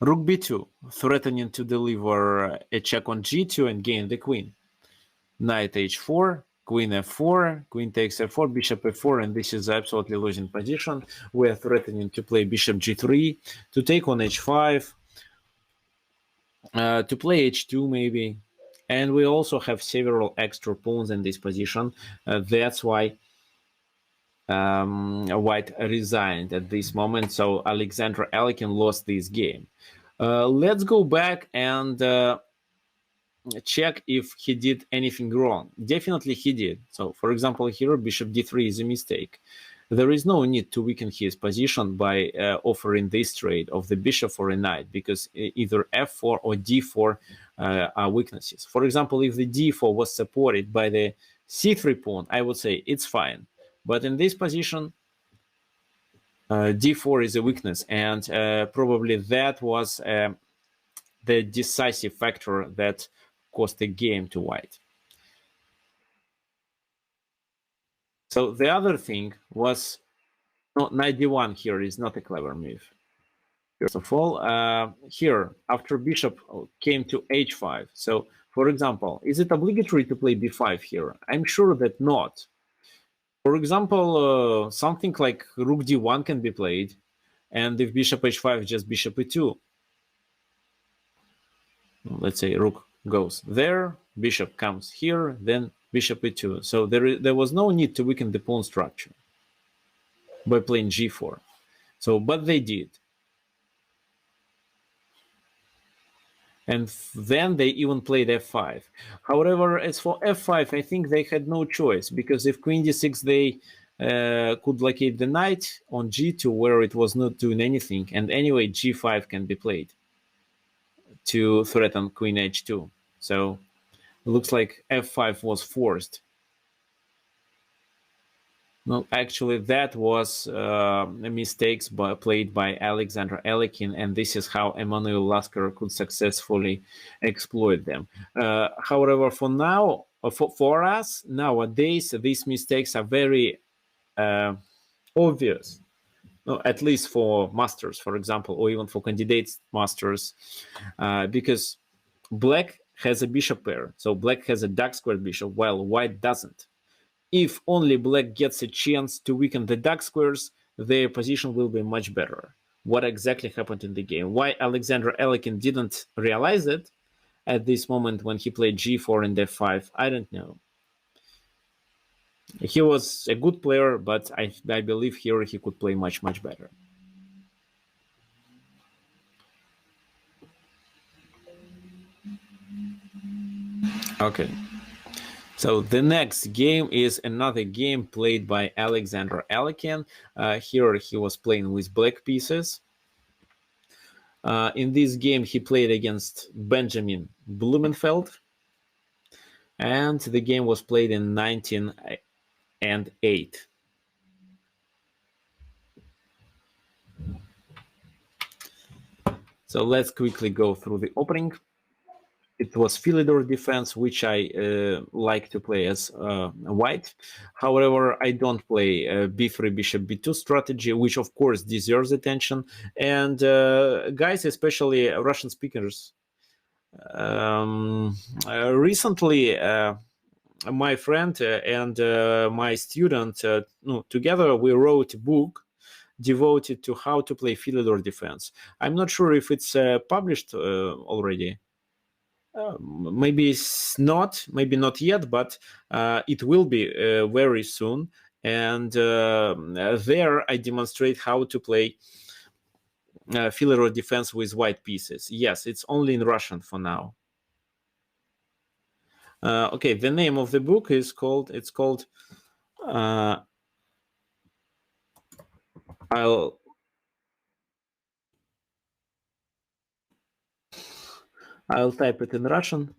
Rook b2, threatening to deliver a check on g2 and gain the queen. Knight h4, queen f4, queen takes f4, bishop f4, and this is absolutely losing position. We are threatening to play bishop g3, to take on h5, to play h2 maybe. And we also have several extra pawns in this position. That's why white resigned at this moment. So Alexander Alekhine lost this game. Let's go back and check if he did anything wrong. Definitely he did. So for example, here bishop d3 is a mistake. There is no need to weaken his position by offering this trade of the bishop for a knight, because either f4 or d4 are weaknesses. For example, if the d4 was supported by the c3 pawn, I would say it's fine. But in this position, d4 is a weakness, and probably that was the decisive factor that cost the game to white. So the other thing was, no, knight d1 here is not a clever move. First of all, here, after bishop came to h5, so for example, is it obligatory to play b5 here? I'm sure that not. For example, something like rook d1 can be played, and if bishop h5, just bishop e2. Let's say rook goes there, bishop comes here, then bishop e2. So there was no need to weaken the pawn structure by playing g4. So, but they did. And then they even played f5. However, as for f5, I think they had no choice, because if queen d6, they could locate the knight on g2 where it was not doing anything, and anyway g5 can be played to threaten queen h2. So it looks like f5 was forced. No, actually, that was mistakes played by Alexander Alekhine, and this is how Emanuel Lasker could successfully exploit them. However, for now, for us nowadays, these mistakes are very obvious. No, at least for masters, for example, or even for candidates masters, because black has a bishop pair, so black has a dark squared bishop, while white doesn't. If only black gets a chance to weaken the dark squares, their position will be much better. What exactly happened in the game? Why Alexander Alekhine didn't realize it at this moment when he played g4 and f5, I don't know. He was a good player, but I believe here he could play much, much better. Okay. So the next game is another game played by Alexander Alekhine. Here he was playing with black pieces. In this game, he played against Benjamin Blumenfeld, and the game was played in 1908. So let's quickly go through the opening. It was Philidor defense, which I like to play as white. However, I don't play b3 bishop b2 strategy, which of course deserves attention. And guys, especially Russian speakers, recently my friend and my student, together we wrote a book devoted to how to play Philidor defense. I'm not sure if it's published already. Maybe it's not, maybe not yet, but it will be very soon. And there I demonstrate how to play Philidor defense with white pieces. Yes, it's only in Russian for now. Okay, the name of the book is called, I'll type it in Russian.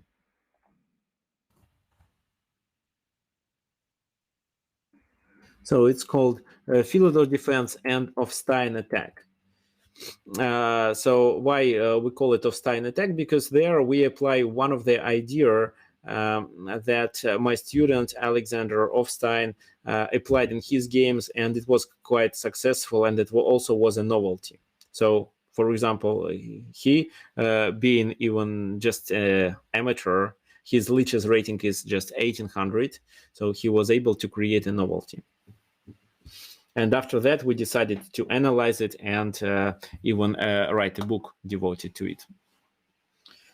So it's called Philidor defense and Offstein attack. So why we call it Offstein attack? Because there we apply one of the idea that my student Alexander Offstein applied in his games, and it was quite successful, and it also was a novelty. So, for example, he being even just amateur, his Lichess rating is just 1800, so he was able to create a novelty. And after that, we decided to analyze it and even write a book devoted to it.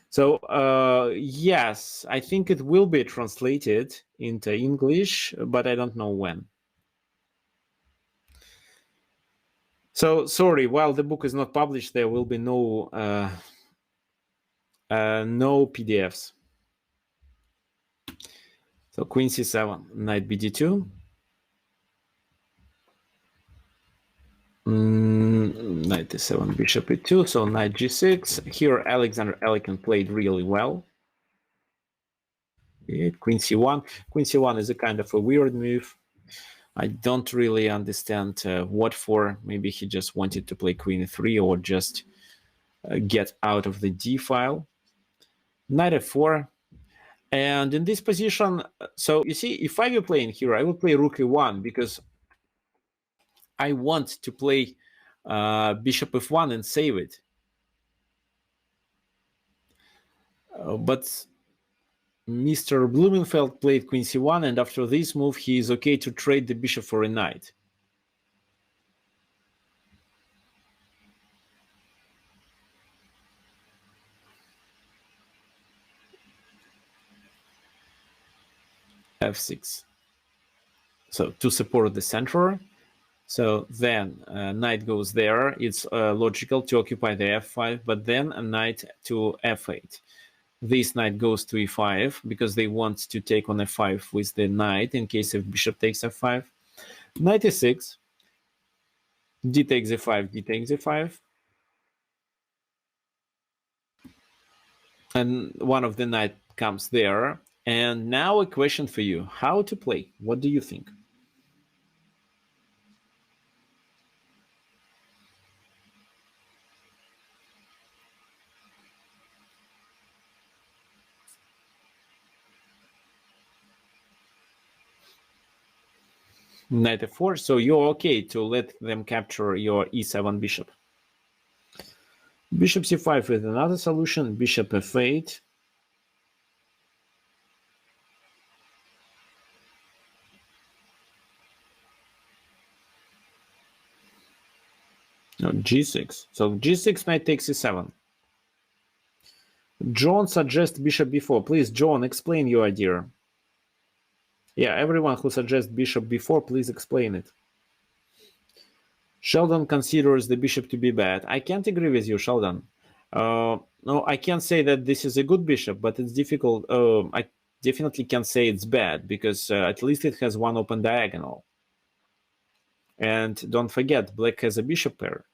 So yes, I think it will be translated into English, but I don't know when. So sorry, while the book is not published, there will be no PDFs. So queen c7, knight bd2. Knight e7, bishop e2, so knight g6. Here Alexander Alekhine played really well. Queen c1. Queen c1 is a kind of a weird move. I don't really understand what for. Maybe he just wanted to play queen e3 or just get out of the d file. Knight f4. And in this position, so you see, if I were playing here, I would play rook e1 because I want to play bishop f1 and save it. But Mr. Blumenfeld played queen c1, and after this move, he is okay to trade the bishop for a knight. f6. So to support the center. So then knight goes there. It's logical to occupy the f5, but then a knight to f8. This knight goes to e5 because they want to take on f5 with the knight in case if bishop takes f5. Knight e6. D takes e5, d takes e5. And one of the knight comes there. And now a question for you. How to play? What do you think? Knight f4, so you're okay to let them capture your e7 bishop. Bishop c5 is another solution. Bishop f8. No, g6. So g6, knight takes e7. John suggests bishop b4. Please, John, explain your idea. Yeah, everyone who suggests bishop b4, please explain it. Sheldon considers the bishop to be bad. I can't agree with you, Sheldon. No, I can't say that this is a good bishop, but it's difficult. I definitely can't say it's bad because at least it has one open diagonal. And don't forget, black has a bishop pair.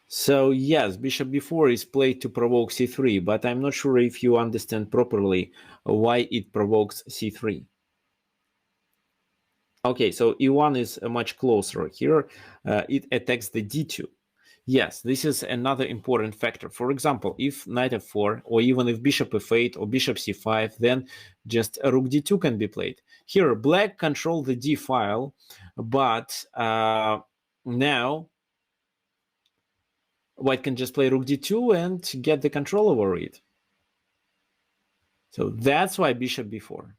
So yes, bishop b4 is played to provoke c3, but I'm not sure if you understand properly why it provokes c3. Okay, so e1 is much closer. Here it attacks the d2. Yes, this is another important factor. For example, if knight f4, or even if bishop f8 or bishop c5, then just rook d2 can be played. Here, black control the d file, but now white can just play rook d2 and get the control over it. So that's why bishop b4.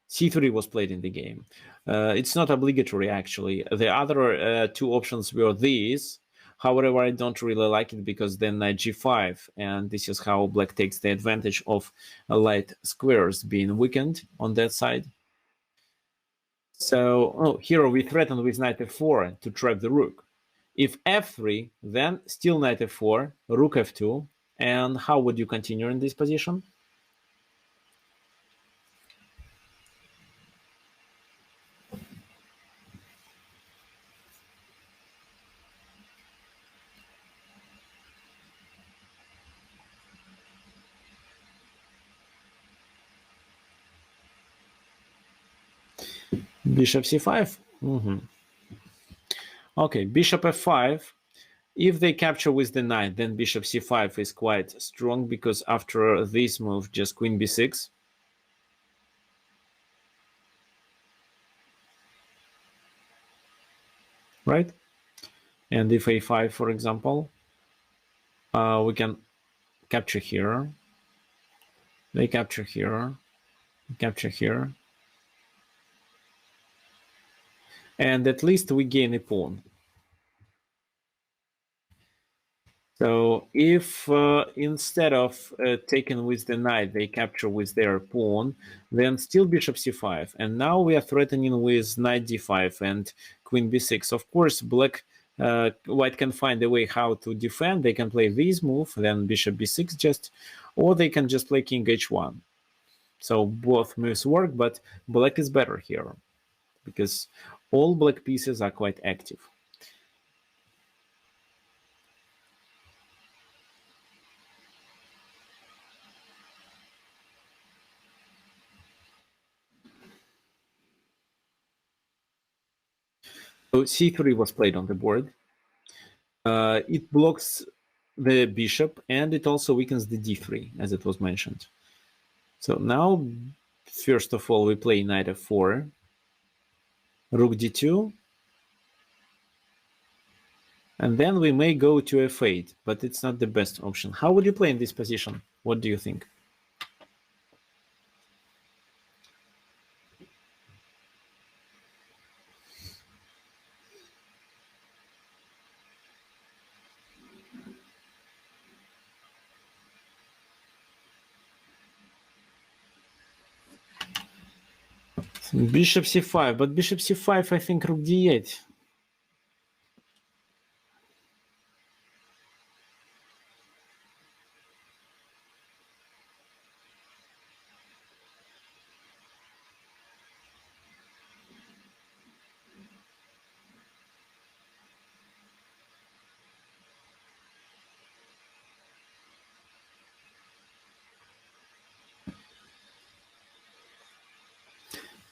c3 was played in the game. It's not obligatory, actually. The other two options were these. However, I don't really like it because then knight g5, and this is how black takes the advantage of light squares being weakened on that side. So here we threaten with knight f4 to trap the rook. If f3, then still knight f4, rook f2, and how would you continue in this position? Bishop c5. Okay, bishop f5. If they capture with the knight, then bishop c5 is quite strong because after this move, just queen b6. Right? And if a5, for example, we can capture here. They capture here. Capture here. And at least we gain a pawn. So if instead of taking with the knight, they capture with their pawn, then still bishop c5. And now we are threatening with knight d5 and queen b6. Of course, white can find a way how to defend. They can play this move, then bishop b6 just, or they can just play king h1. So both moves work, but black is better here because all black pieces are quite active. So c3 was played on the board. It blocks the bishop, and it also weakens the d3, as it was mentioned. So now, first of all, we play knight f4, rook d2, and then we may go to f8, but it's not the best option. How would you play in this position? What do you think? Bishop c5, but bishop c5, I think rook d8.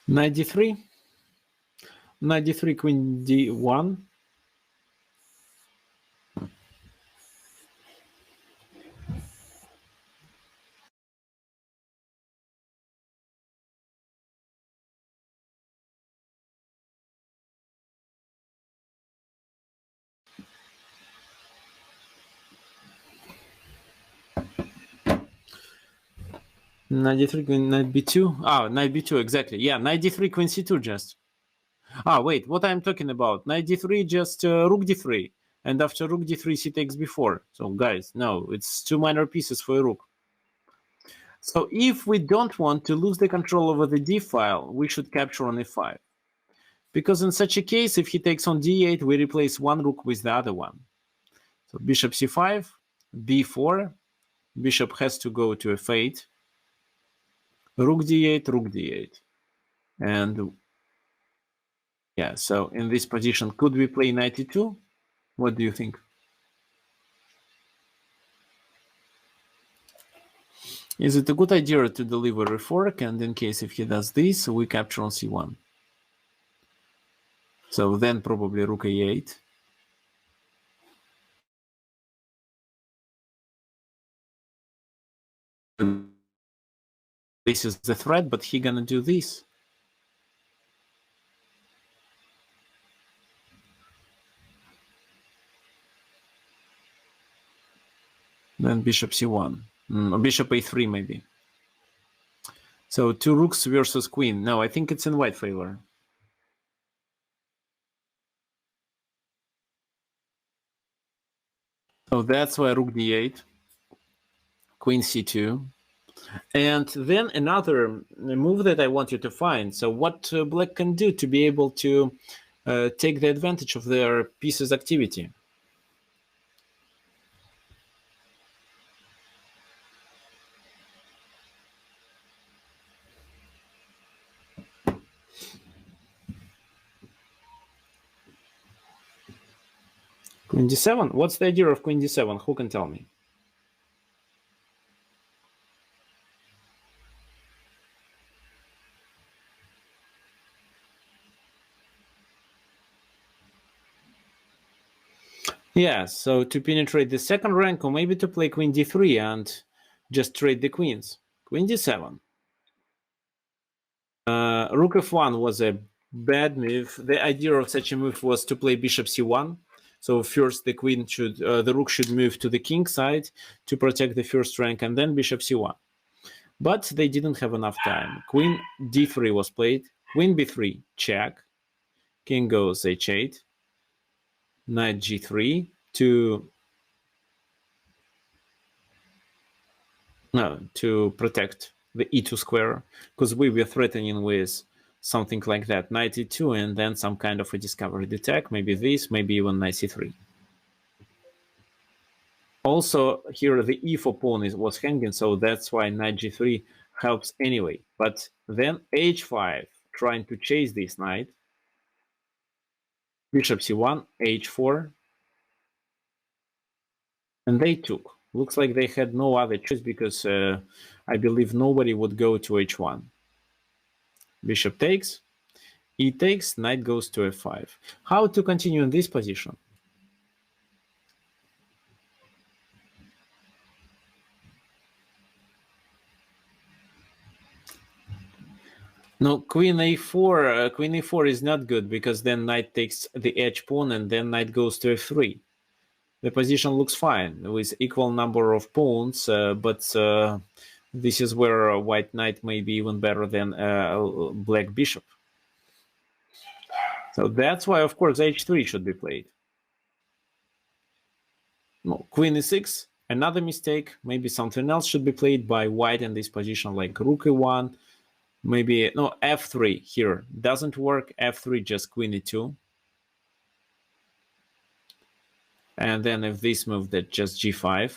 Knight d3, knight d3, queen d1. Knight d3, queen, knight b2. Ah, knight b2, exactly. Yeah, knight d3, queen c2 just. Ah, wait, what I'm talking about? Knight d3, just rook d3. And after rook d3, c takes b4. So, guys, no, it's two minor pieces for a rook. So, if we don't want to lose the control over the d file, we should capture on e5. Because in such a case, if he takes on d8, we replace one rook with the other one. So, bishop c5, b4, bishop has to go to f8, rook d8, rook d8. And yeah, so in this position, could we play knight e2? What do you think? Is it a good idea to deliver a fork, and in case if he does this, we capture on c1? So then probably rook a8. This is the threat, but he gonna do this. Then bishop c1, or bishop a3 maybe. So two rooks versus queen. No, I think it's in white favor. So that's why rook d8, queen c2. And then another move that I want you to find. So what black can do to be able to take the advantage of their piece's activity. Queen d7? What's the idea of queen d7? Who can tell me? Yeah, so to penetrate the second rank, or maybe to play queen d3 and just trade the queens. Queen d7. Rook f1 was a bad move. The idea of such a move was to play bishop c1. So first the queen should, the rook should move to the king side to protect the first rank, and then bishop c1. But they didn't have enough time. Queen d3 was played. Queen b3, check. King goes h8. Knight g3 to protect the e2 square, because we were threatening with something like that, knight e2, and then some kind of a discovered attack, maybe this, maybe even knight c3. Also, here the e4 pawn was hanging, so that's why knight g3 helps anyway. But then h5, trying to chase this knight, bishop c1, h4, and they took. Looks like they had no other choice, because I believe nobody would go to h1. Bishop takes, E takes, knight goes to f5. How to continue in this position? No, queen a4. Queen a4 is not good because then knight takes the edge pawn and then knight goes to f3. The position looks fine with equal number of pawns, but this is where white knight may be even better than black bishop. So that's why, of course, h3 should be played. No, queen e6, another mistake. Maybe something else should be played by white in this position, like rook e1. Maybe, no, f3 here. Doesn't work. f3, just queen e2. And then if this move, that just g5.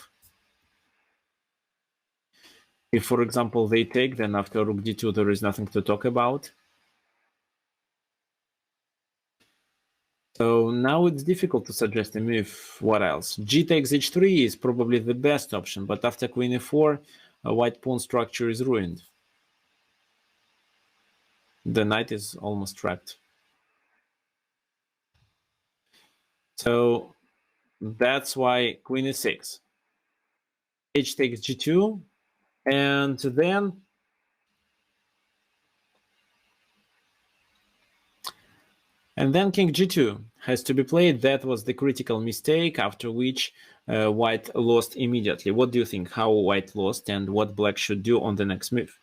If, for example, they take, then after rook d2, there is nothing to talk about. So now it's difficult to suggest a move. What else? G takes h3 is probably the best option, but after queen e4, a white pawn structure is ruined. The knight is almost trapped. So that's why queen e6. H takes g2, and then king g2 has to be played. That was the critical mistake, after which white lost immediately. What do you think? How white lost and what black should do on the next move?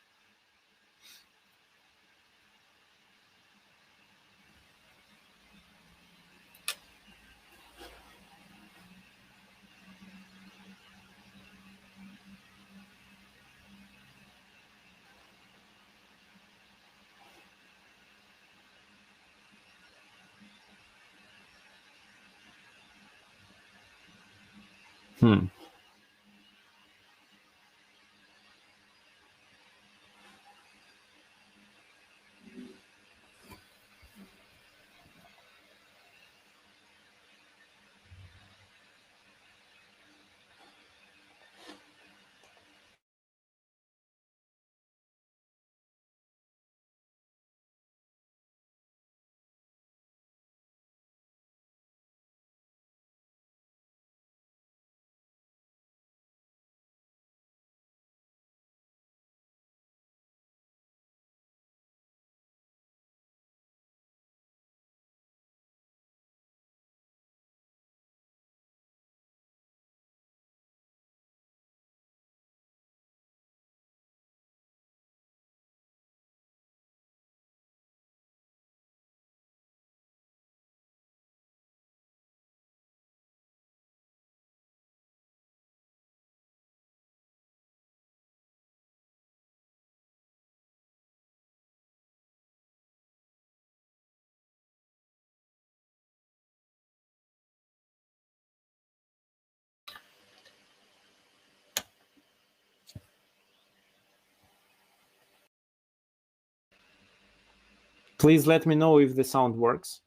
Please let me know if the sound works.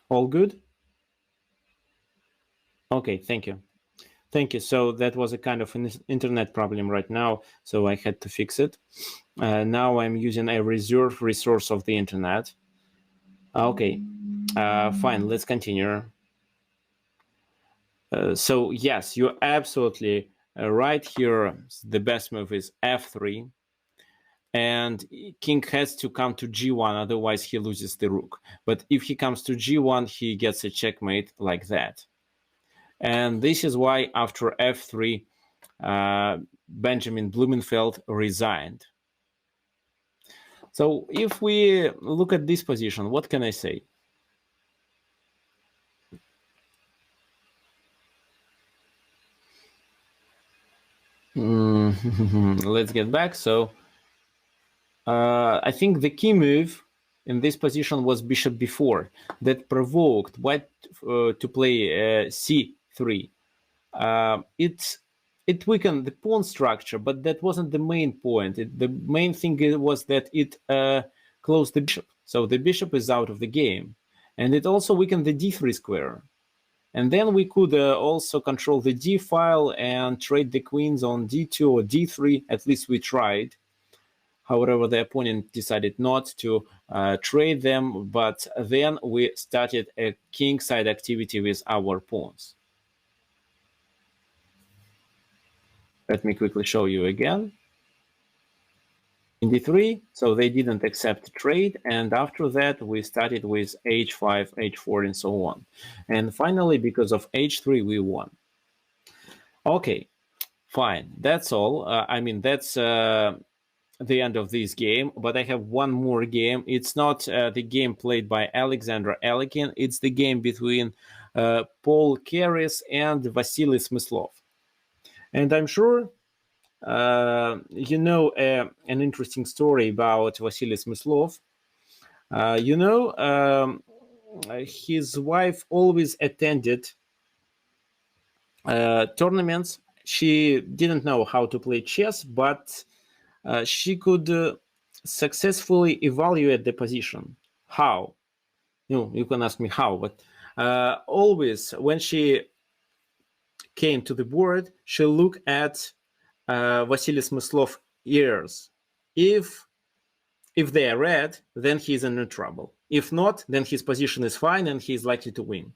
All good? Okay, thank you. Thank you. So that was a kind of an internet problem right now, so I had to fix it. Now I'm using a reserved resource of the internet. Okay, fine, let's continue. So yes, you're absolutely right here. The best move is f3. And king has to come to g1, otherwise he loses the rook. But if he comes to g1, he gets a checkmate like that. And this is why after f3, Benjamin Blumenfeld resigned. So if we look at this position, what can I say? Let's get back. So I think the key move in this position was bishop b4 that provoked white to play c3. It weakened the pawn structure, but that wasn't the main point. The main thing was that it closed the bishop. So the bishop is out of the game. And it also weakened the d3 square. And then we could also control the d file and trade the queens on d2 or d3. At least we tried. However, the opponent decided not to trade them, but then we started a kingside activity with our pawns. Let me quickly show you again. In d3, so they didn't accept trade, and after that we started with h5, h4, and so on. And finally, because of h3, we won. Okay, fine, that's all. I mean, that's the end of this game, but I have one more game. It's not the game played by Alexander Alekhine, it's the game between Paul Keres and Vassily Smyslov. And I'm sure you know an interesting story about Vassily Smyslov. His wife always attended tournaments. She didn't know how to play chess, but she could successfully evaluate the position. How? You can ask me how, but always when she came to the board, she looked at Vassily Smyslov ears. If they are red, then he's in trouble. If not, then his position is fine and he's likely to win.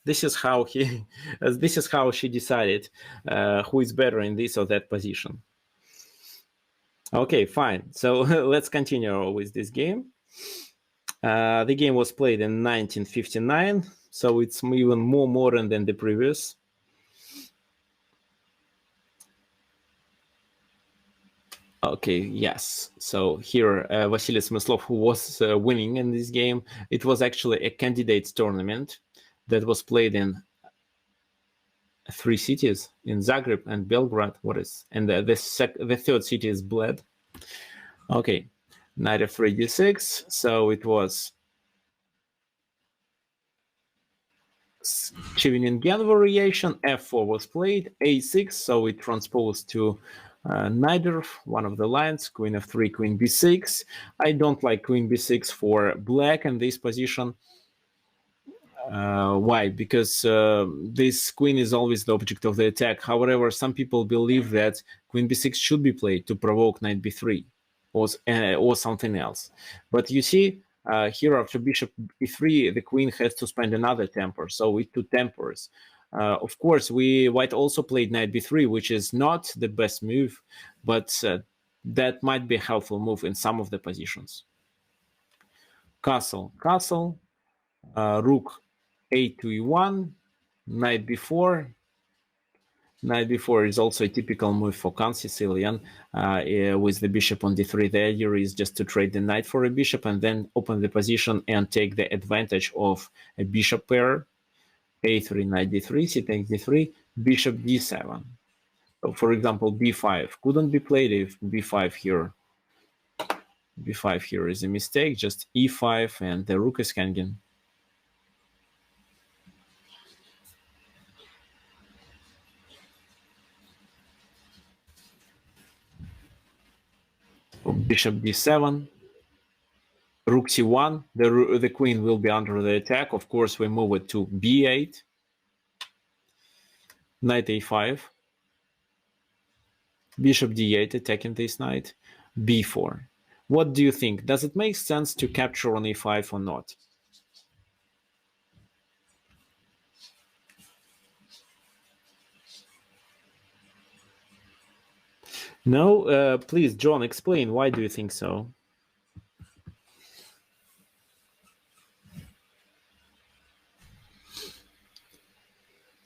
This is how she decided who is better in this or that position. Okay, fine. So let's continue with this game. The game was played in 1959, so it's even more modern than the previous. Okay, yes. So here, Vassily Smyslov, who was winning in this game, it was actually a candidates tournament that was played in 3 cities, in Zagreb and Belgrade. And the third city is Bled. Okay, knight f3 d6. So it was Cheveningen variation. f4 was played. a6, so it transposed to neither one of the lines. Queen f3, queen b6. I don't like queen b6 for black in this position. Why? Because this queen is always the object of the attack. However, some people believe that queen b6 should be played to provoke knight b3 or something else. But you see, here after bishop e3, the queen has to spend another temper, so it two tempers. Of course, white also played knight b3, which is not the best move, but that might be a helpful move in some of the positions. Castle, rook a2 e1, knight b4. Knight b4 is also a typical move for Sicilian with the bishop on d3. The idea is just to trade the knight for a bishop and then open the position and take the advantage of a bishop pair. a3, knight d3, c takes d3, bishop d7. So for example, b5 couldn't be played if b5 here. b5 here is a mistake, just e5 and the rook is hanging. Bishop d7, rook c1, the queen will be under the attack. Of course, we move it to b8, knight a5, bishop d8, attacking this knight, b4. What do you think? Does it make sense to capture on e5 or not? No? Please, John, explain. Why do you think so?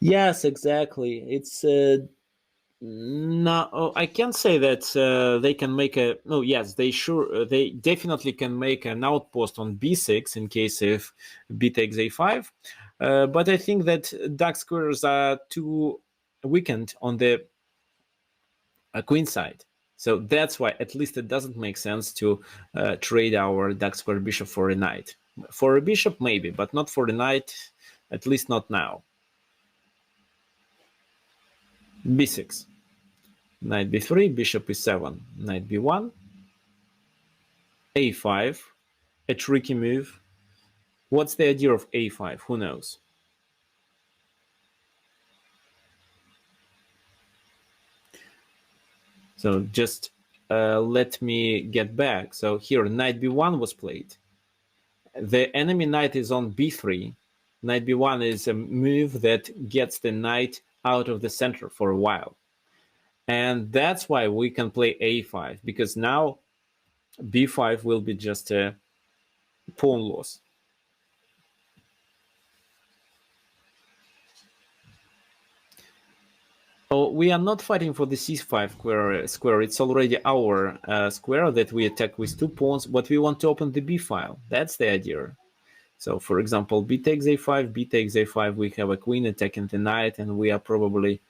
Yes, exactly. It's no, I can't say that they can make a. No, yes, they definitely can make an outpost on b6 in case if b takes a5. But I think that dark squares are too weakened on the queen side. So that's why at least it doesn't make sense to trade our dark square bishop for a knight. For a bishop, maybe, but not for a knight, at least not now. b6. Knight b3, bishop e7, knight b1, a5, a tricky move. What's the idea of a5? Who knows? So just let me get back. So here, knight b1 was played. The enemy knight is on b3. Knight b1 is a move that gets the knight out of the center for a while. And that's why we can play a5, because now b5 will be just a pawn loss. So we are not fighting for the c5 square. It's already our square that we attack with 2 pawns, but we want to open the b file. That's the idea. So, for example, b takes a5, b takes a5. We have a queen attacking the knight, and we probably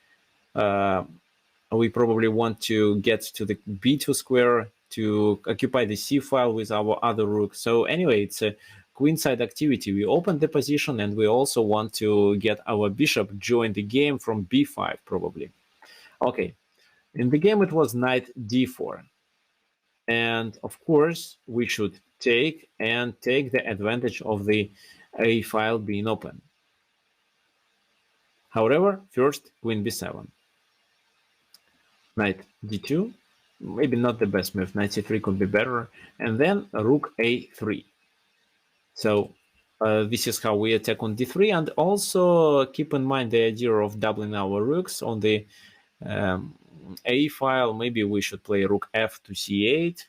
want to get to the b2 square to occupy the c file with our other rook. So anyway, it's a queenside activity. We open the position, and we also want to get our bishop join the game from b5 probably. Okay, in the game it was knight d4, and of course we should take the advantage of the a file being open. However, first queen b7, knight d2, maybe not the best move. Knight c3 could be better, and then rook a3. So this is how we attack on d3, and also keep in mind the idea of doubling our rooks on the a file. Maybe we should play rook f to c8.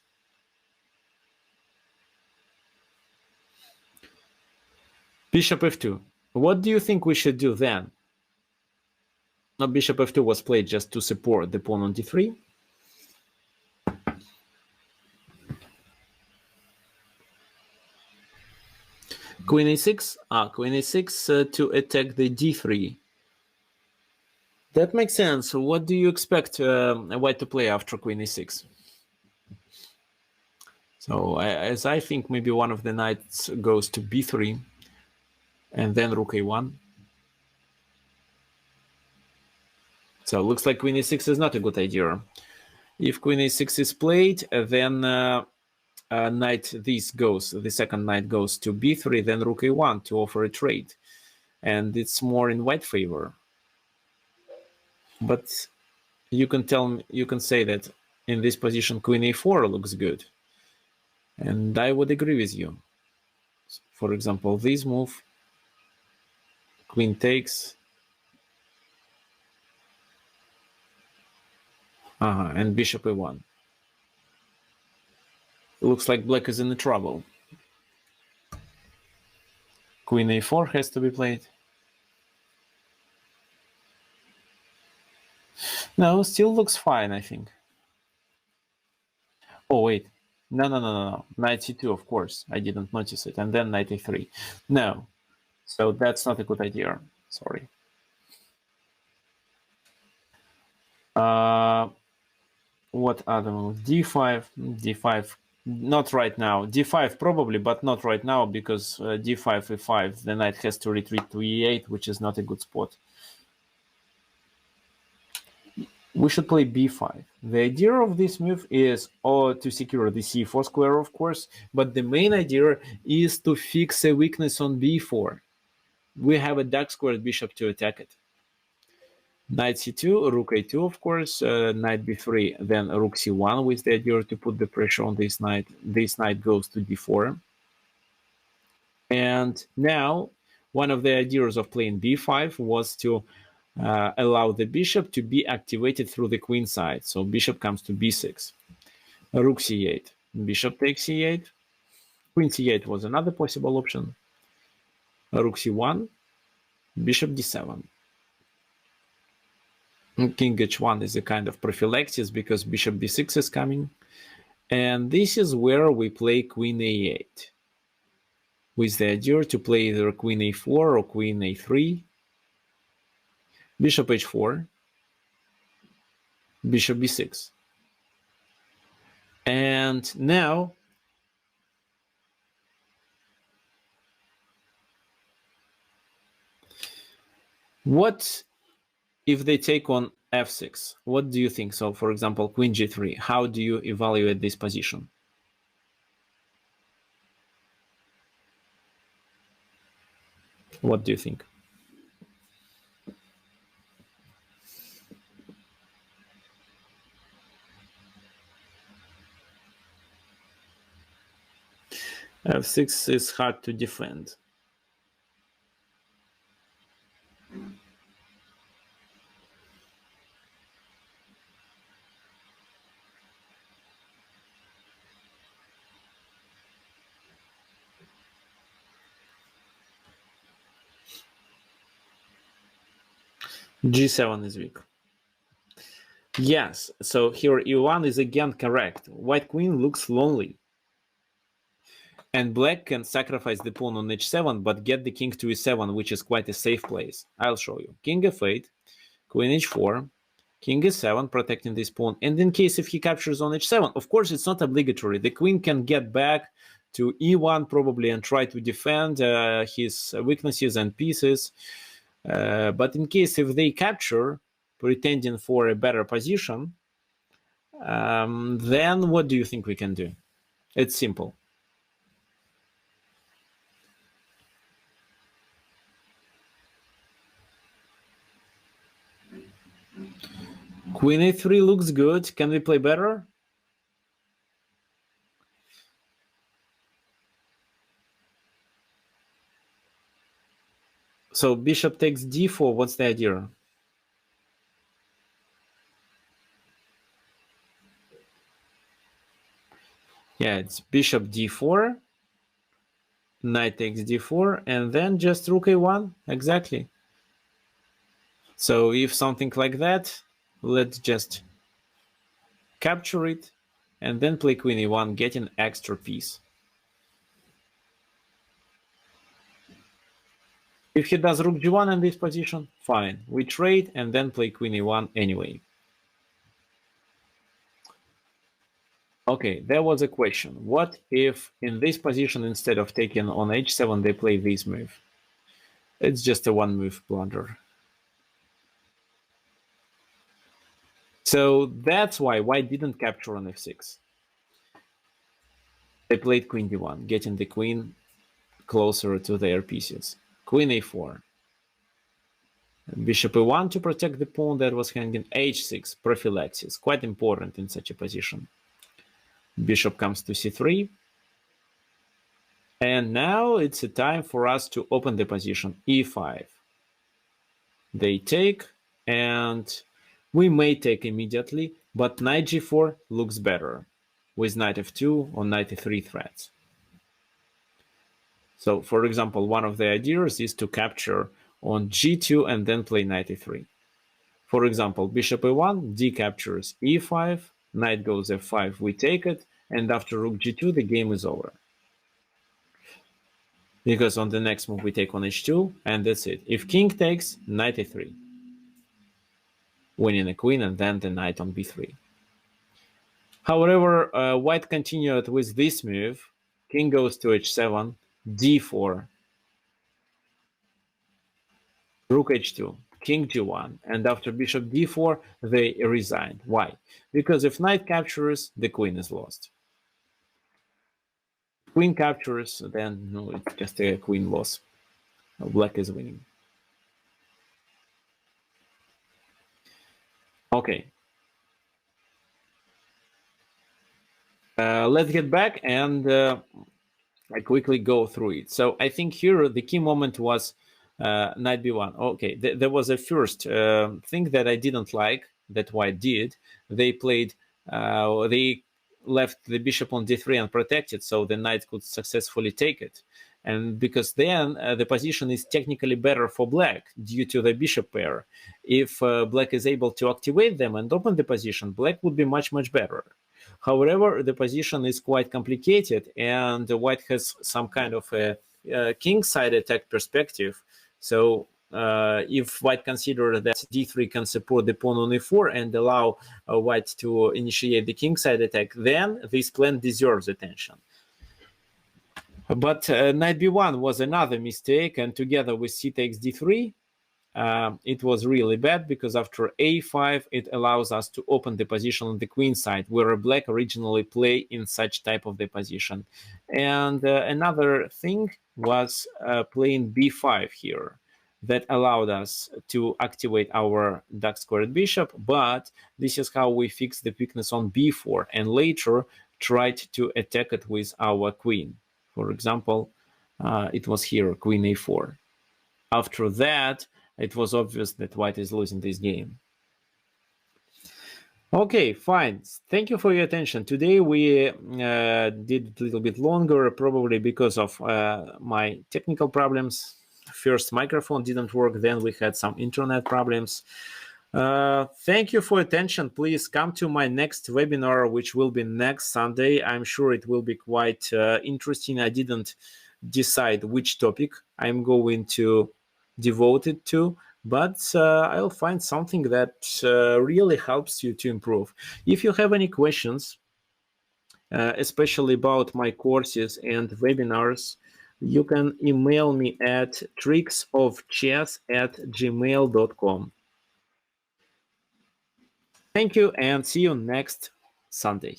Bishop f2. What do you think we should do then? Now, bishop f2 was played just to support the pawn on d3. Queen a6. Queen a6 to attack the d3. That makes sense. What do you expect white to play after queen a6? So as I think, maybe one of the knights goes to b3, and then rook a1. So it looks like queen a6 is not a good idea. If queen a6 is played, then knight this goes, the second knight goes to b3, then rook a1 to offer a trade, and it's more in white favor. But you can say that in this position queen a4 looks good, and I would agree with you. For example, this move, queen takes, and bishop a1. It looks like black is in trouble. Queen a4 has to be played. No, still looks fine, I think. Oh, wait. No. Knight c2, of course. I didn't notice it. And then knight a3. No. So that's not a good idea. Sorry. What other move? d5. Not right now. d5 probably, but not right now, because d5, e5, the knight has to retreat to e8, which is not a good spot. We should play b5. The idea of this move is to secure the c4 square, of course, but the main idea is to fix a weakness on b4. We have a dark squared bishop to attack it. Knight c2, rook a2, of course, knight b3, then rook c1 with the idea to put the pressure on this knight. This knight goes to d4. And now, one of the ideas of playing b5 was to allow the bishop to be activated through the queen side. So bishop comes to b6. Rook c8. Bishop takes c8. Queen c8 was another possible option. Rook c1. Bishop d7. King h1 is a kind of prophylaxis because bishop b6 is coming. And this is where we play queen a8, with the idea to play either queen a4 or queen a3, bishop h4, bishop b6. And now what if they take on f6? What do you think? So, for example, queen g3, how do you evaluate this position? What do you think? f6 is hard to defend. g7 is weak. Yes, so here e1 is again correct. White queen looks lonely. And black can sacrifice the pawn on h7, but get the king to e7, which is quite a safe place. I'll show you. King f8, queen h4, king e7, protecting this pawn. And in case if he captures on h7, of course, it's not obligatory. The queen can get back to e1 probably and try to defend his weaknesses and pieces. But in case if they capture, pretending for a better position, then what do you think we can do? It's simple. Queen a3 looks good. Can we play better? So bishop takes d4. What's the idea? Yeah, it's bishop d4, knight takes d4, and then just rook a1. Exactly. So if something like that, let's just capture it and then play queen e1, getting extra piece. If he does rook g1 in this position, fine. We trade and then play queen e1 anyway. Okay, there was a question. What if in this position, instead of taking on h7, they play this move? It's just a one-move blunder. So that's why white didn't capture on f6. They played queen d1, getting the queen closer to their pieces. Queen a4. Bishop e1 to protect the pawn that was hanging. h6, prophylaxis, quite important in such a position. Bishop comes to c3. And now it's a time for us to open the position. e5. They take, and we may take immediately, but knight g4 looks better with knight f2 or knight e3 threats. So, for example, one of the ideas is to capture on g2 and then play knight e3. For example, bishop a1, d captures e5, knight goes f5, we take it, and after rook g2, the game is over. Because on the next move we take on h2, and that's it. If king takes, knight a3. Winning a queen, and then the knight on b3. However, white continued with this move. King goes to h7, d4, rook h2, king g1, and after bishop d4, they resigned. Why? Because if knight captures, the queen is lost. Queen captures, then no, it's just a queen loss. Black is winning. Okay. Let's get back and I quickly go through it. So I think here the key moment was knight b1. Okay, there was a first thing that I didn't like that white did. They played, they left the bishop on d3 unprotected, so the knight could successfully take it. And because then the position is technically better for black due to the bishop pair. If black is able to activate them and open the position, black would be much, much better. However, the position is quite complicated, and white has some kind of a king side attack perspective. So if white considers that d3 can support the pawn on e4 and allow white to initiate the king side attack, then this plan deserves attention. But knight b1 was another mistake, and together with c takes d3, it was really bad, because after a5 it allows us to open the position on the queen side, where black originally play in such type of the position. And another thing was playing b5 here, that allowed us to activate our dark squared bishop, but this is how we fix the weakness on b4 and later tried to attack it with our queen. For example, it was here, queen a4. After that, it was obvious that white is losing this game. Okay, fine. Thank you for your attention. Today we did a little bit longer, probably because of my technical problems. First, microphone didn't work, then we had some internet problems. Thank you for attention. Please come to my next webinar, which will be next Sunday. I'm sure it will be quite interesting. I didn't decide which topic I'm going to devote it to, but I'll find something that really helps you to improve. If you have any questions, especially about my courses and webinars, you can email me at tricksofchess@gmail.com. Thank you and see you next Sunday.